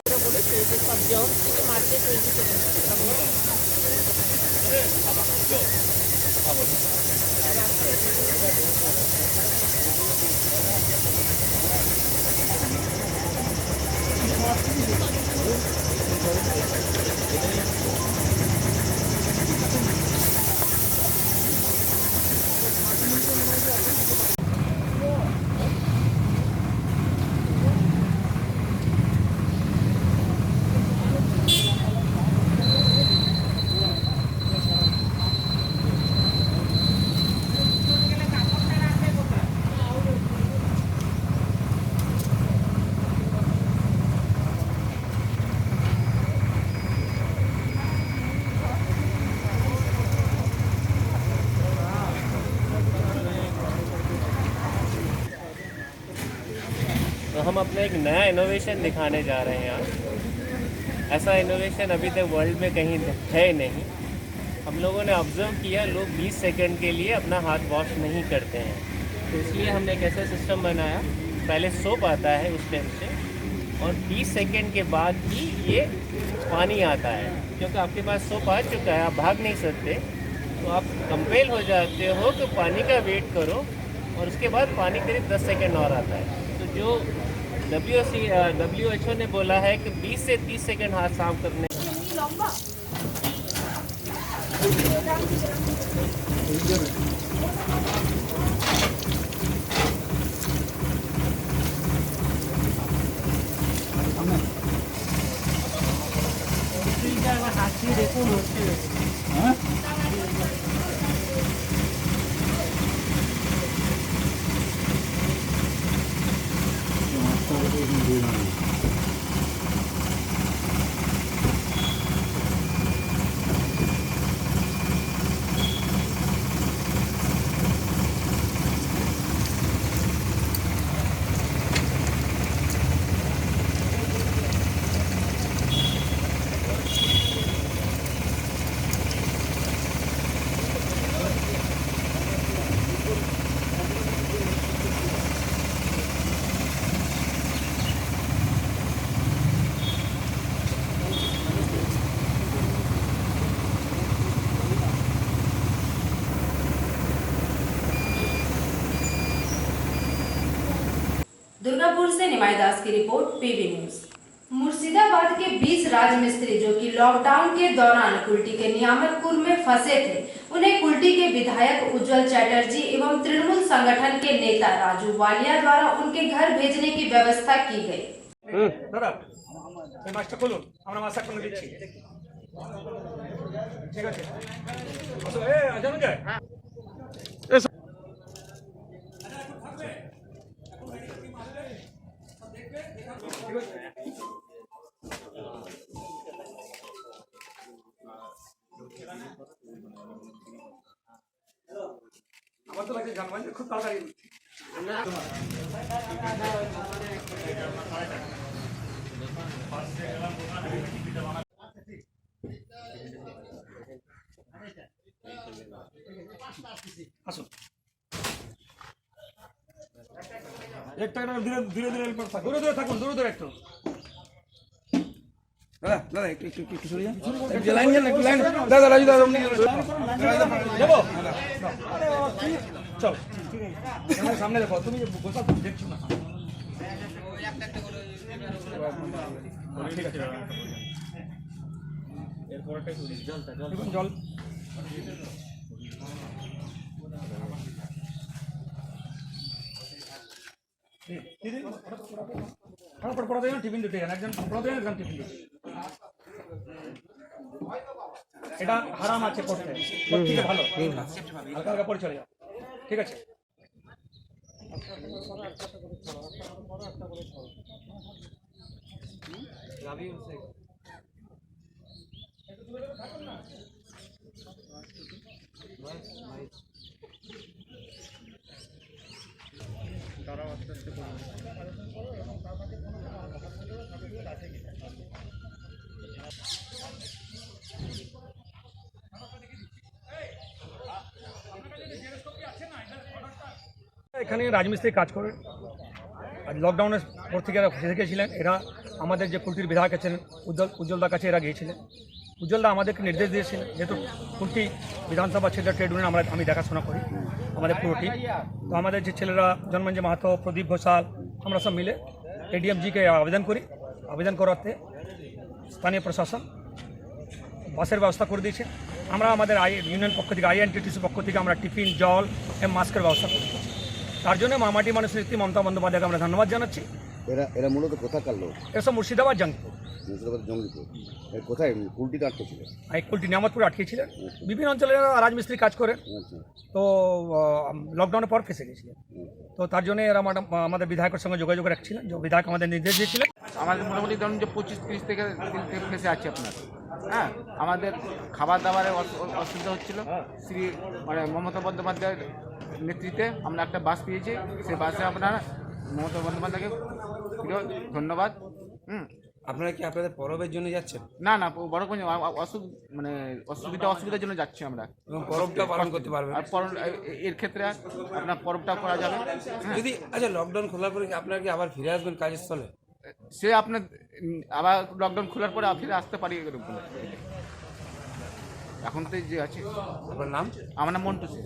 तो हम अपना एक नया इनोवेशन दिखाने जा रहे हैं आज। ऐसा इनोवेशन अभी तक वर्ल्ड में कहीं है नहीं। हम लोगों ने ऑब्जर्व किया, लोग 20 सेकंड के लिए अपना हाथ वॉश नहीं करते हैं, तो इसलिए हमने एक ऐसा सिस्टम बनाया, पहले सोप आता है उस टाइम से, और 20 सेकंड के बाद ही ये पानी आता है। क्योंकि आपके पास सोप आ चुका है, आप भाग नहीं सकते, तो आप कंपेल हो जाते हो कि पानी का वेट करो, और उसके बाद पानी करीब 10 सेकंड और आता है। तो जो WHO ने बोला है कि 20 से 30 सेकंड हाथ साफ करने। दुर्गापुर से निमाई दास की रिपोर्ट, पीवी न्यूज। मुर्शिदाबाद के 20 राजमिस्त्री जो कि लॉकडाउन के दौरान कुल्टी के नियामतपुर में फंसे थे, उन्हें कुल्टी के विधायक उज्जवल चैटर्जी एवं तृणमूल संगठन के नेता राजू वालिया द्वारा उनके घर भेजने की व्यवस्था की गई। আমার তো লাগে জানবেন খুব তাড়াতাড়ি আসুন একটা ধীরে ধীরে ধীরে দূরে দূরে থাকুন, দূরে দূরে একটু দাদা দাদা একটু একটু একটু সরে যান, একটু লাইন যান, একটু লাইন দাদা রাজু দাদা যাবো চল সামনে দেখো, তুমি বসা দেখছো না ঠিক আছে এরপর একটা জল পড়াতে যান, টিফিন দিতে যান, একজন পড়াতে যান, একজন টিফিন দিতে। এটা হারাম আছে করতে, ঠিক ভালো হালকা হালকা পরে চলে যাও, ঠিক আছে। এখানে রাজমিস্ত্রি কাজ করে লকডাউনের পর থেকে এরা ফেসে গিয়েছিলেন। এরা আমাদের যে কুলটির বিধায়ক আছেন উজ্জ্বলদার কাছে এরা গিয়েছিলেন। উজ্জ্বলদা আমাদেরকে নির্দেশ দিয়েছিলেন, যেহেতু কুলটি বিধানসভা ছেলেরা ট্রেড ইউনিয়ন আমি দেখাশোনা করি আমাদের পুরো টিম, তো আমাদের যে ছেলেরা জন্মঞ্জি মাহাতো, প্রদীপ ঘোষাল, আমরা সব মিলে এডিএমজিকে আবেদন করি। আবেদন করাতে স্থানীয় প্রশাসন বাসের ব্যবস্থা করে দিয়েছে। আমরা আমাদের ইউনিয়ন পক্ষ থেকে আইএনটিটিসির পক্ষ থেকে আমরা টিফিন, জল এবং মাস্কের ব্যবস্থা করে দিয়েছি। তার জন্য মামাটি মানুষের নেত্রী মমতা বন্দ্যোপাধ্যায়কে আমরা ধন্যবাদ জানাচ্ছি। এরা মূলত কোথাকার লোক? এসব মুর্শিদাবাদ জঙ্গিপুর। জঙ্গিপুর কোথায় কুলটিতে আটকেছিল? কুলটি নিয়ামতপুরে আটকেছিলেন। বিভিন্ন অঞ্চলে রাজমিস্ত্রি কাজ করেন, তো লকডাউনের পর ফেসে গেছিলেন। তো তার জন্য এরা আমাদের বিধায়কের সঙ্গে যোগাযোগ রাখছিলেন, যে বিধায়ক আমাদের নির্দেশ দিয়েছিলেন। আমাদের মোটামুটি ধরুন যে 25-30 থেকে ফেসে আছে আপনার। হ্যাঁ, আমাদের খাবার দাবারের অসুবিধা হচ্ছিল। শ্রী মমতা বন্দ্যোপাধ্যায়ের নেতৃত্বে আমরা একটা বাস পেয়েছি। সেই বাসে আপনার মমতা বন্দ্যোপাধ্যায়কে ধন্যবাদ। আপনারা কি আপনাদের পরবের জন্য যাচ্ছেন? না না, বড় কোনো অসুবিধার জন্য যাচ্ছি আমরা। এবং পরবটা পালন করতে পারবেন। আর এর ক্ষেত্রে আপনার পরবটা করা যাবে যদি আচ্ছা লকডাউন খোলার পরে আপনারা কি আবার ফিরে আসবেন কাজের স্থলে? সে আপনার আবার লকডাউন খোলার পরে ফিরে আসতে পারি। এখন তো যে আছে। আপনার নাম? আমার নাম মন্টু সিং।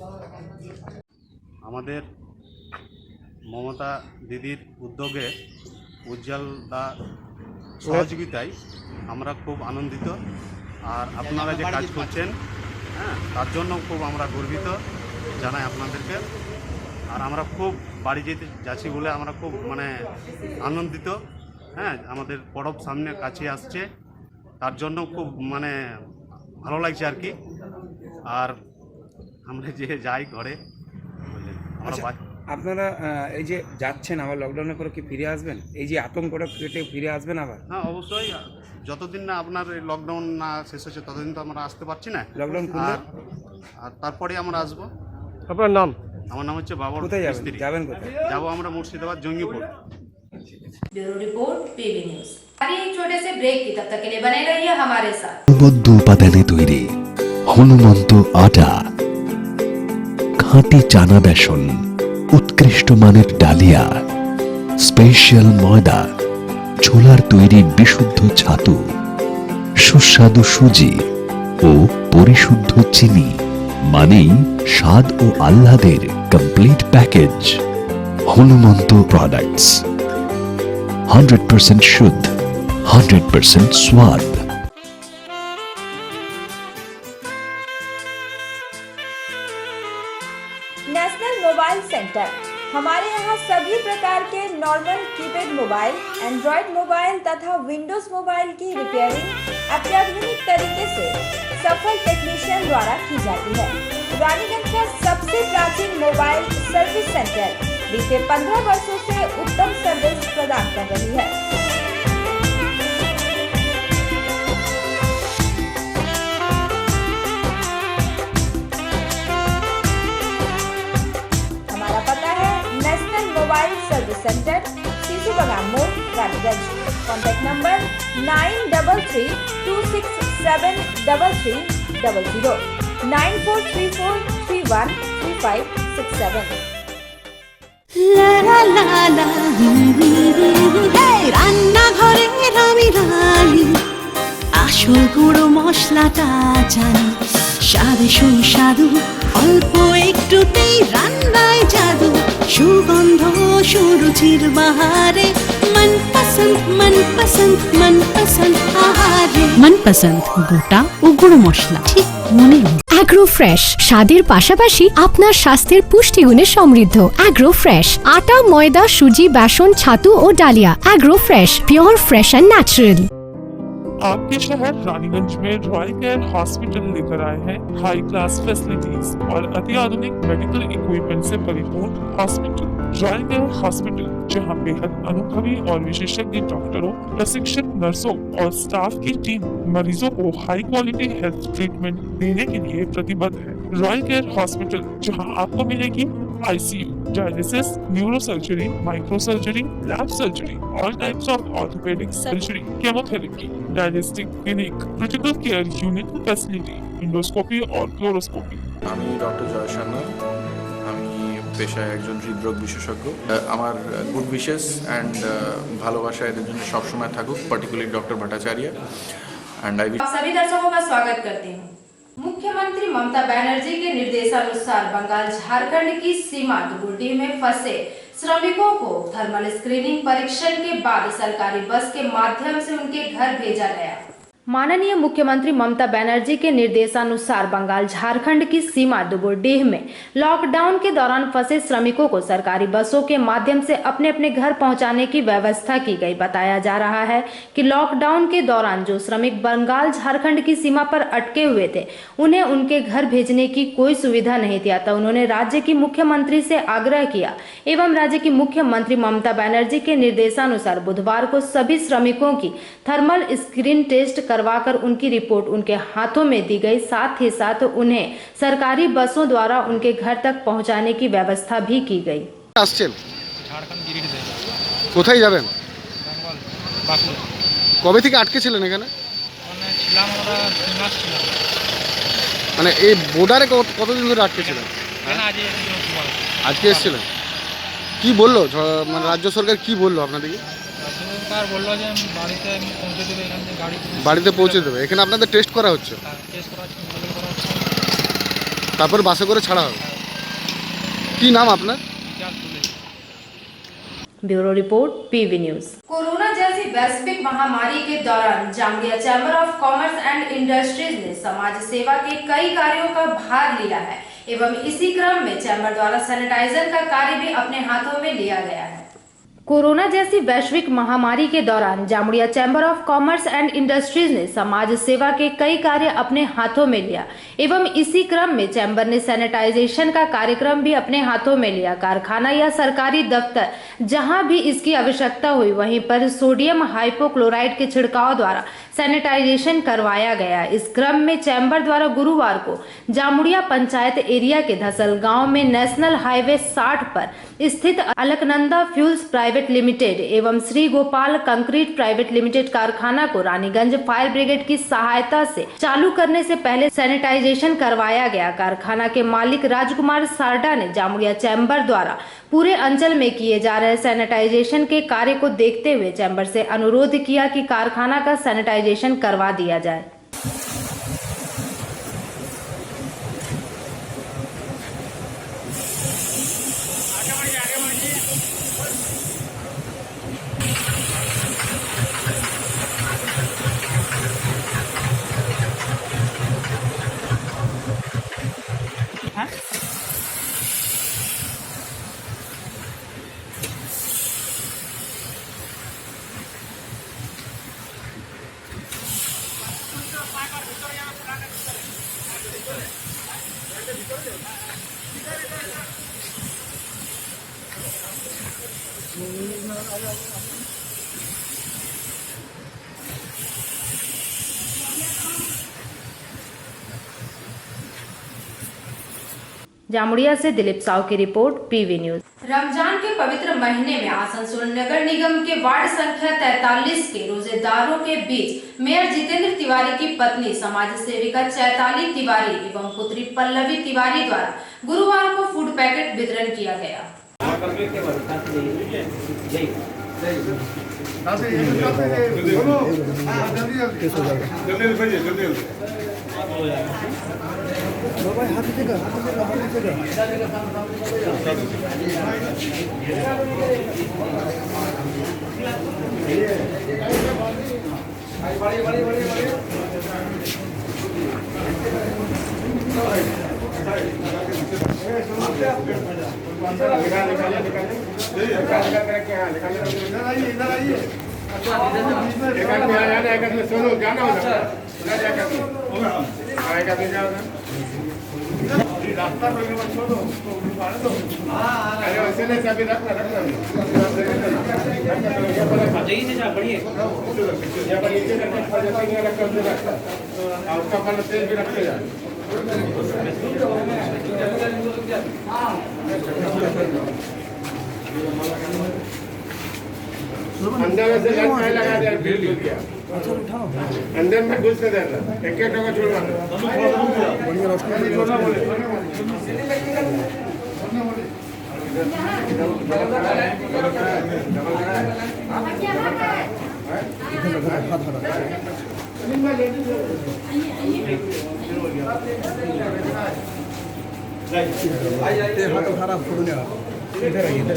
আমাদের মমতা দিদির উদ্যোগে উজ্জ্বলদা সহযোগিতায় আমরা খুব আনন্দিত। আর আপনারা যে কাজ করছেন, হ্যাঁ, তার জন্য খুব আমরা গর্বিত জানাই আপনাদেরকে। আর আমরা খুব বাড়ি যেতে যাচ্ছি বলে আমরা খুব আনন্দিত। হ্যাঁ, আমাদের পরব সামনে কাছে আসছে, তার জন্য খুব ভালো লাগছে আর কি। আর আমরা যে যাই ঘরে আমরা আপনারা এই যে যাচ্ছেন আবার লকডাউনের পরে কি ফিরে আসবেন? এই যে আতঙ্কটা কেটে ফিরে আসবেন আবার? হ্যাঁ, অবশ্যই। যতদিন না আপনার লকডাউন না শেষ হচ্ছে ততদিন তো আমরা আসতে পারছি না। লকডাউন খুললে আর তারপরে আমরা আসবো। আপনার নাম? আমার নাম হচ্ছে বাবর। কোথায় যাবেন? কোথায় যাবো? আমরা Murshidabad Jangipur. Bureau report, PV news. अभी एक छोटे से ब्रेक की, तब तक के लिए बने रहिए हमारे साथ। বদ্ধ উপাদানে তৈরি হনুমন্ত আটা, খাঁটি চানা বেসন, উৎকৃষ্ট মানের ডালিয়া, স্পেশাল ময়দা, ছোলার তৈরি বিশুদ্ধ ছাতু, সুস্বাদু সুজি ও পরিশুদ্ধ চিনি, মানেই স্বাদ ও আহ্লাদের কমপ্লিট প্যাকেজ। হনুমন্ত প্রোডাক্টস। 100% शुद्ध, 100% स्वाद। नेशनल मोबाइल सेंटर, हमारे यहाँ सभी प्रकार के normal keypad mobile, Android mobile तथा विंडोज मोबाइल की रिपेयरिंग अत्याधुनिक तरीके से सफल टेक्नीशियन द्वारा की जाती है। रानीगंज का सबसे प्राचीन मोबाइल सर्विस सेंटर बीते 15 वर्षों से उत्तम सर्विस प्रदान कर रही है। हमारा पता है national mobile service centre, Sissu बगान मोड़, रानीगंज। Contact number 93673300 9434313567। রান্নাঘরে আমি রানী, আসল গুঁড়ো মশলাটা জানি, স্বাদে সুস্বাদু অল্প একটুতেই রান্নায় জাদু, সুগন্ধ সুরুচির বাহারে মনপসন্দ আহারে। मनपसंद গোটা ও গুঁড়ো মশলা ঠিক মনের মতো। অ্যাগ্রো ফ্রেশ স্বাদের পাশাপাশি আপনার স্বাস্থ্যের পুষ্টিগুণে সমৃদ্ধ। অ্যাগ্রো ফ্রেশ আটা, ময়দা, সুজি, বেসন, ছাতু ও ডালিয়া। Agro fresh pure fresh and natural. आपके शहर रानीगंज में रॉयल केयर हॉस्पिटल लेकर आए हैं हाई क्लास फैसिलिटीज और अति आधुनिक मेडिकल इक्विपमेंट से परिपूर्ण हॉस्पिटल। रॉयल केयर हॉस्पिटल जहां बेहद अनुभवी और विशेषज्ञ डॉक्टरों, प्रशिक्षित नर्सों और स्टाफ की टीम मरीजों को हाई क्वालिटी हेल्थ ट्रीटमेंट देने के लिए प्रतिबद्ध है। रॉयल केयर हॉस्पिटल जहां आपको मिलेगी ICU, dialysis, neuro surgery, micro surgery, lab surgery, all types of orthopaedic surgery, chemotherapy, dialytic clinic, critical care unit facility, endoscopy और क्लोरोस्कोपी। আমি ডক্টর জয় সান্যাল, আমি পেশায় একজন হৃদরোগ বিশেষজ্ঞ। আমার গুড উইশেস অ্যান্ড ভালোবাসা এদের জন্য সবসময় থাকুক, particularly doctor Bhattacharya and I सभी दर्शकों का स्वागत करती हूँ। मुख्यमंत्री ममता बनर्जी के निर्देशानुसार बंगाल झारखंड की सीमा दुगुर्डी में फंसे श्रमिकों को थर्मल स्क्रीनिंग परीक्षण के बाद सरकारी बस के माध्यम से उनके घर भेजा गया। माननीय मुख्यमंत्री ममता बनर्जी के निर्देशानुसार बंगाल झारखंड की सीमा दुगुर्डीह में लॉकडाउन के दौरान फंसे श्रमिकों को सरकारी बसों के माध्यम से अपने अपने घर पहुंचाने की व्यवस्था की गई। बताया जा रहा है कि लॉकडाउन के दौरान जो श्रमिक बंगाल झारखंड की सीमा पर अटके हुए थे, उन्हें उनके घर भेजने की कोई सुविधा नहीं थी। अतः उन्होंने राज्य की मुख्यमंत्री से आग्रह किया एवं राज्य की मुख्यमंत्री ममता बनर्जी के निर्देशानुसार बुधवार को सभी श्रमिकों की थर्मल स्क्रीन टेस्ट करवाकर उनकी रिपोर्ट उनके हाथों में दी गई। साथ ही साथ उन्हें सरकारी बसों द्वारा उनके घर तक पहुंचाने की व्यवस्था भी की गई। আসছেন কোথায় যাবেন? কবে থেকে আটকে ছিলেন এখানে? মানে এই বর্ডারে কতদিন ধরে আটকে ছিলেন? আজকে এসেছিলেন। কি বললো মানে রাজ্য সরকার কি বললো আপনাদেরকে? সরকার বললো যে বাড়িতে পৌঁছে দেবে, এখান থেকে বাড়িতে পৌঁছে দেবে। এখানে আপনাদের টেস্ট করা হচ্ছে, তারপর বাসে করে ছাড়া হবে। কি নাম আপনার? Bureau report PV news. Corona जैसी वैश्विक महामारी के दौरान Zambia chamber of commerce and industries ने समाज सेवा के कई कार्यों का भाग लिया है एवं इसी क्रम में चैम्बर द्वारा सैनिटाइजर का कार्य भी अपने हाथों में लिया गया है। कोरोना जैसी वैश्विक महामारी के दौरान Jamuria chamber of commerce and industries ने समाज सेवा के कई कार्य अपने हाथों में लिया एवं इसी क्रम में चैम्बर ने सैनिटाइजेशन का कार्यक्रम भी अपने हाथों में लिया। कारखाना या सरकारी दफ्तर जहां भी इसकी आवश्यकता हुई वहीं पर सोडियम हाइपोक्लोराइड के छिड़काव द्वारा सैनिटाइजेशन करवाया गया। इस क्रम में चैम्बर द्वारा गुरुवार को जामुड़िया पंचायत एरिया के धसल गांव में नेशनल हाईवे 60 पर स्थित अलकनंदा फ्यूल्स प्राइवेट लिमिटेड एवं Shri Gopal concrete private limited कारखाना को रानीगंज फायर ब्रिगेड की सहायता से चालू करने से पहले सैनिटाइजेशन करवाया गया। कारखाना के मालिक राजकुमार सारडा ने जामुड़िया चैम्बर द्वारा पूरे अंचल में किए जा रहे सैनिटाइजेशन के कार्य को देखते हुए चैम्बर से अनुरोध किया कि कारखाना का सैनिटाइजेशन करवा दिया जाए। হ্যাঁ जामुड़िया से दिलीप साव की रिपोर्ट, पीवी न्यूज। रमजान के पवित्र महीने में आसनसोल नगर निगम के वार्ड संख्या 43 के रोजेदारों के बीच मेयर जितेंद्र तिवारी की पत्नी समाज सेविका चैताली तिवारी एवं पुत्री पल्लवी तिवारी द्वारा गुरुवार को फूड पैकेट वितरण किया गया। अंदर से लगा दिया, अंदर में घुस के देना, एक एक टका छोड़ना। इधर आइए, इधर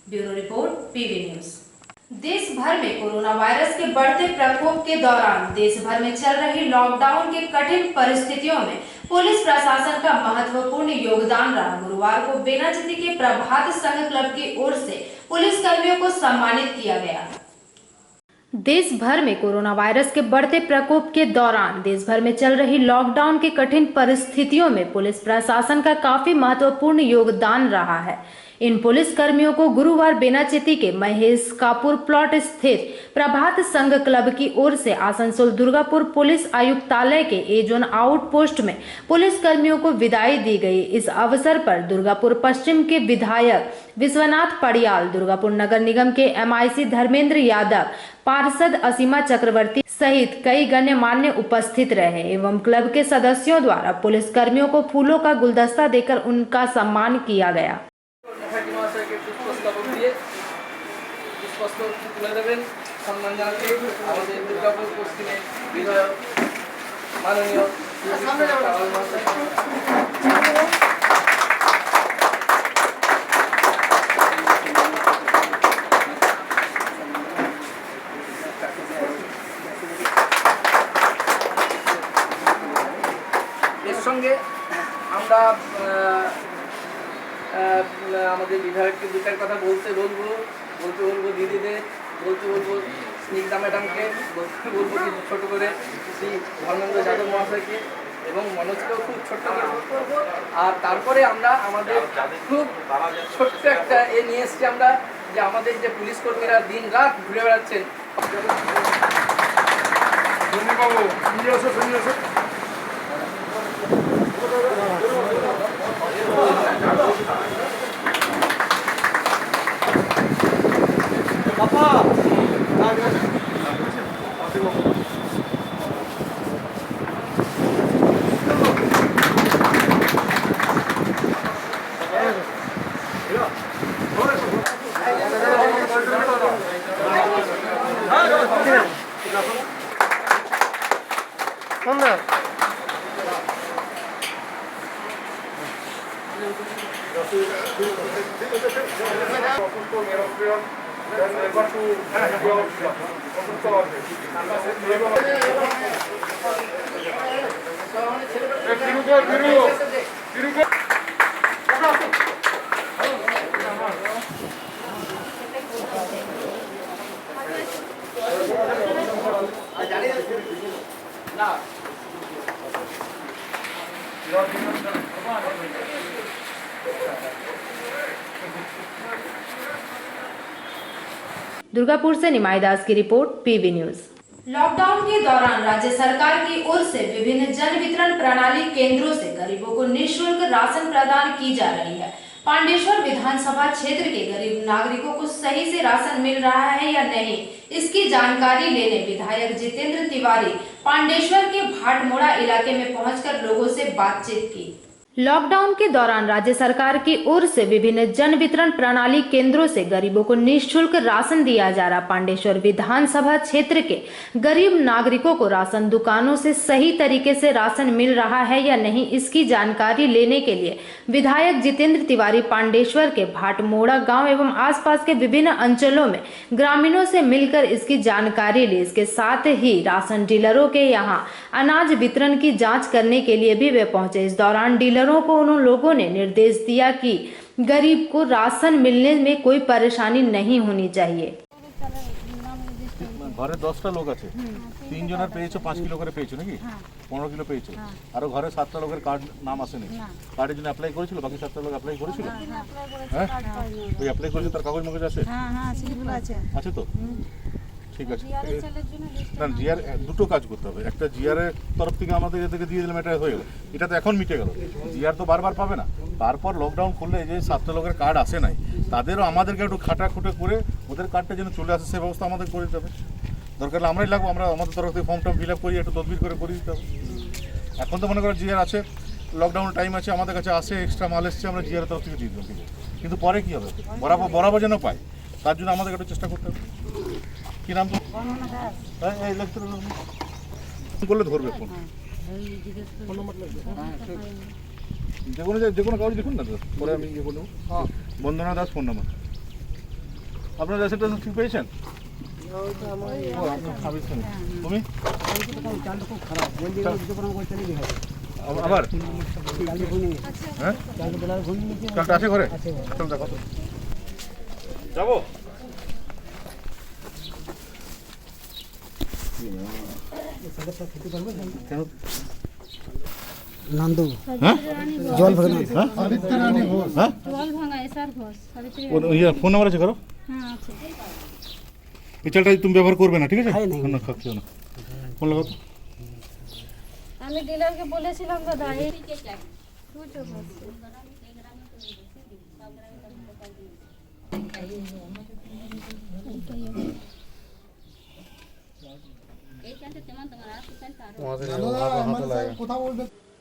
ब्यूरो रिपोर्ट, पीवी न्यूज। देश भर में कोरोना वायरस के बढ़ते प्रकोप के दौरान देश भर में चल रही लॉकडाउन के कठिन परिस्थितियों में पुलिस प्रशासन का महत्वपूर्ण योगदान रहा। गुरुवार को बेनाचिती के प्रभात संघ क्लब की ओर से पुलिस कर्मियों को सम्मानित किया गया। देश भर में कोरोना वायरस के बढ़ते प्रकोप के दौरान देश भर में चल रही लॉकडाउन के कठिन परिस्थितियों में पुलिस प्रशासन का काफी महत्वपूर्ण योगदान रहा है। इन पुलिस कर्मियों को गुरुवार बेनाचिती के महेश कापुर प्लॉट स्थित प्रभात संघ क्लब की ओर से आसनसोल दुर्गापुर पुलिस आयुक्तालय के ए जोन आउटपोस्ट में पुलिस कर्मियों को विदाई दी गई। इस अवसर पर दुर्गापुर पश्चिम के विधायक विश्वनाथ पड़ियाल, दुर्गापुर नगर निगम के MIC धर्मेंद्र यादव, पार्षद असीमा चक्रवर्ती सहित कई गण्यमान्य उपस्थित रहे एवं क्लब के सदस्यों द्वारा पुलिस कर्मियों को फूलों का गुलदस्ता देकर उनका सम्मान किया गया। তুলে দেবেন সম্মান জানাতে আমাদের দুর্গাপুর পশ্চিমে বিধায়ক মাননীয় এর সঙ্গে আমরা আমাদের বিধায়ককে দুটার কথা বলবো দিদিদের, বলবো স্নিগ্ধা ম্যাডামকে, বলবো কিছু ছোটো করে শ্রী ধর্মেন্দ্র যাদব মহাশয়কে এবং মনোজকেও খুব ছোট্ট করবো। আর তারপরে আমরা আমাদের খুব ছোট্ট একটা নিয়ে এসছি আমরা, যে আমাদের যে পুলিশ কর্মীরা দিন রাত ঘুরে বেড়াচ্ছেন। दुर्गापुर से निमाई दास की रिपोर्ट, पीवी न्यूज। लॉकडाउन के दौरान राज्य सरकार की ओर से विभिन्न जन वितरण प्रणाली केंद्रों से गरीबों को निःशुल्क राशन प्रदान की जा रही है। पांडेश्वर विधानसभा क्षेत्र के गरीब नागरिकों को सही से राशन मिल रहा है या नहीं, इसकी जानकारी लेने विधायक जितेंद्र तिवारी पांडेश्वर के भाटमोड़ा इलाके में पहुंचकर लोगों से बातचीत की। लॉकडाउन के दौरान राज्य सरकार की ओर से विभिन्न जन वितरण प्रणाली केंद्रों से गरीबों को निःशुल्क राशन दिया जा रहा। पांडेश्वर विधानसभा क्षेत्र के गरीब नागरिकों को राशन दुकानों से सही तरीके से राशन मिल रहा है या नहीं, इसकी जानकारी लेने के लिए विधायक जितेंद्र तिवारी पांडेश्वर के भाटमोड़ा गांव एवं आसपास के विभिन्न अंचलों में ग्रामीणों से मिलकर इसकी जानकारी ली। इसके साथ ही राशन डीलरों के यहाँ अनाज वितरण की जाँच करने के लिए भी वे पहुंचे। इस दौरान डीलरों को उन लोगों ने निर्देश दिया कि गरीब को राशन मिलने में कोई परेशानी नहीं होनी चाहिए। ঘরে 10টা লোক আছে, 3 জনের পেয়েছো 5 কিলো করে পেয়েছো নাকি? 15 কিলো পেয়েছো। আর ঘরে 7টা লোকের কার্ড নাম আসেনি, কার্ডের জন্য অ্যাপ্লাই করেছিল? বাকি 7টা লোক অ্যাপ্লাই করেছিল? হ্যাঁ, ওই অ্যাপ্লাই করেছে, তার কাগজ মগজ আছে? হ্যাঁ হ্যাঁ, সেগুলো আছে। আছে তো, ঠিক আছে। না, জিআর দুটো কাজ করতে হবে। একটা জিআরের তরফ থেকে আমাদের এদিকে দিয়ে দিলাম, এটা হয়ে গেল, এটা তো এখন মিটে গেল। জিআর তো বারবার পাবে না। তারপর লকডাউন খুললে যে 7টা লোকের কার্ড আসে নাই, তাদেরও আমাদেরকে একটু খাটাখুটে করে ওদের কার্ডটা যেন চলে আসে, সে ব্যবস্থা আমাদের করে দিতে হবে। দরকার হলে আমরাই লাগবো, আমরা আমাদের তরফ থেকে ফর্ম টর্ম ফিল আপ করি, একটু তদবির করে দিতে হবে। এখন তো মনে করো জিআর আছে, লকডাউন টাইম আছে, আমাদের কাছে আসে, এক্সট্রা মাল এসছে, আমরা জিআর তরফ থেকে দিয়ে দেবো। কিন্তু পরে কী হবে, বরাবর যেন পাই, তার জন্য আমাদের একটু চেষ্টা করতে হবে। কি নাম তো করলে ধরবে ফোন, যে কোনো কাগজ লিখুন না, পরে আমি ইয়ে বলবো। বন্দনা দাস ফোন নাম্বার। আপনার রেসিডেন্ট ঠিক পেয়েছেন? তুমি আবার হ্যাঁ, কালটা আছে ঘরে? চল দেখো যাবো। নান্দু জল ভাঙা ফোন নাম্বার আছে কারো? এই চালটা তুমি ব্যবহার করবে না, ঠিক আছে? না খাচ্ছিও না, ফোন লাগাও তো। আমি ডিলারকে বলেছিলাম দাদা এই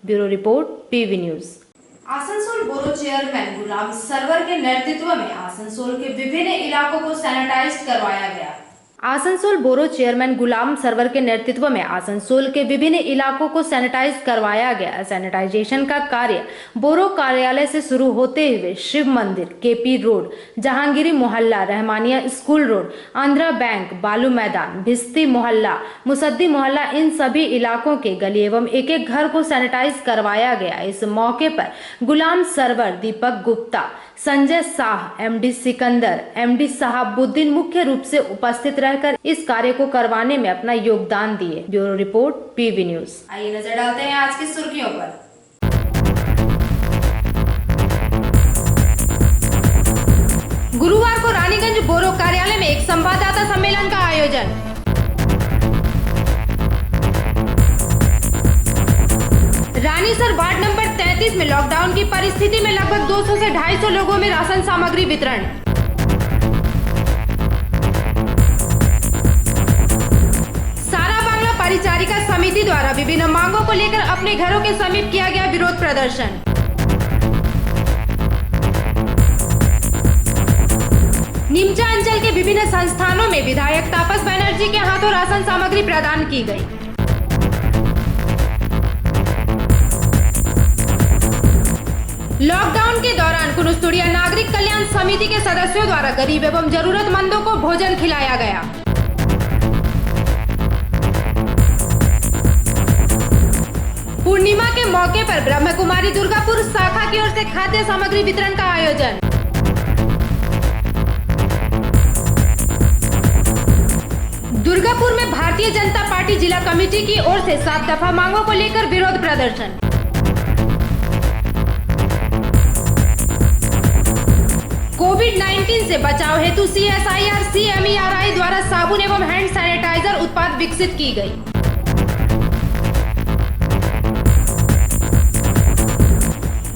bureau report, PV news. Asansol borough chairman Gulam Sarwar के नेतृत्व में आसनसोल के विभिन्न इलाकों को सैनिटाइज करवाया गया। आसनसोल बोरो चेयरमैन गुलाम सरवर के नेतृत्व में आसनसोल के विभिन्न इलाकों को सैनिटाइज करवाया गया। सैनिटाइजेशन का कार्य बोरो कार्यालय से शुरू होते हुए शिव मंदिर, केपी रोड, जहांगीरी मोहल्ला, Rahmania school road, Andhra bank, बालू मैदान, भिस्ती मोहल्ला, मुसद्दी मोहल्ला, इन सभी इलाकों के गली एवं एक एक घर को सैनिटाइज करवाया गया। इस मौके पर गुलाम server, Deepak Gupta, Sanjay Shah, MD Sikandar, MD Shahabuddin मुख्य रूप से उपस्थित रहकर इस कार्य को करवाने में अपना योगदान दिए। Bureau report, PV news. आइए नजर डालते हैं आज की सुर्खियों पर। गुरुवार को रानीगंज बोरो कार्यालय में एक संवाददाता सम्मेलन का आयोजन। रानीसर वार्ड नंबर 33 में लॉकडाउन की परिस्थिति में लगभग 200 से 250 लोगों में राशन सामग्री वितरण। सारा बांग्ला परिचारिका समिति द्वारा विभिन्न मांगों को लेकर अपने घरों के समीप किया गया विरोध प्रदर्शन। निमचा अंचल के विभिन्न संस्थानों में विधायक तापस बनर्जी के हाथों राशन सामग्री प्रदान की गई। लॉकडाउन के दौरान कुनुस्तुड़िया नागरिक कल्याण समिति के सदस्यों द्वारा गरीब एवं जरूरतमंदों को भोजन खिलाया गया। पूर्णिमा के मौके पर ब्रह्म कुमारी दुर्गापुर शाखा की ओर से खाद्य सामग्री वितरण का आयोजन। दुर्गापुर में भारतीय जनता पार्टी जिला कमेटी की ओर से 7 दफा मांगों को लेकर विरोध प्रदर्शन। कोविड-19 से बचाव हेतु CSIR CMERI द्वारा साबुन एवं हैंड सैनिटाइजर उत्पाद विकसित की गई।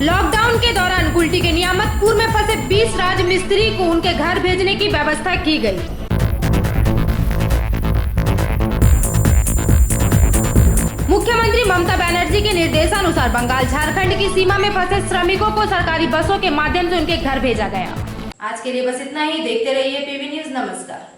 लॉकडाउन के दौरान कुल्टी के नियामतपुर में फंसे 20 राजमिस्त्री को उनके घर भेजने की व्यवस्था की गई। मुख्यमंत्री ममता बनर्जी के निर्देशानुसार बंगाल झारखंड की सीमा में फंसे श्रमिकों को सरकारी बसों के माध्यम से उनके घर भेजा गया। आज के लिए बस इतना ही। देखते रहिए PB न्यूज। नमस्कार।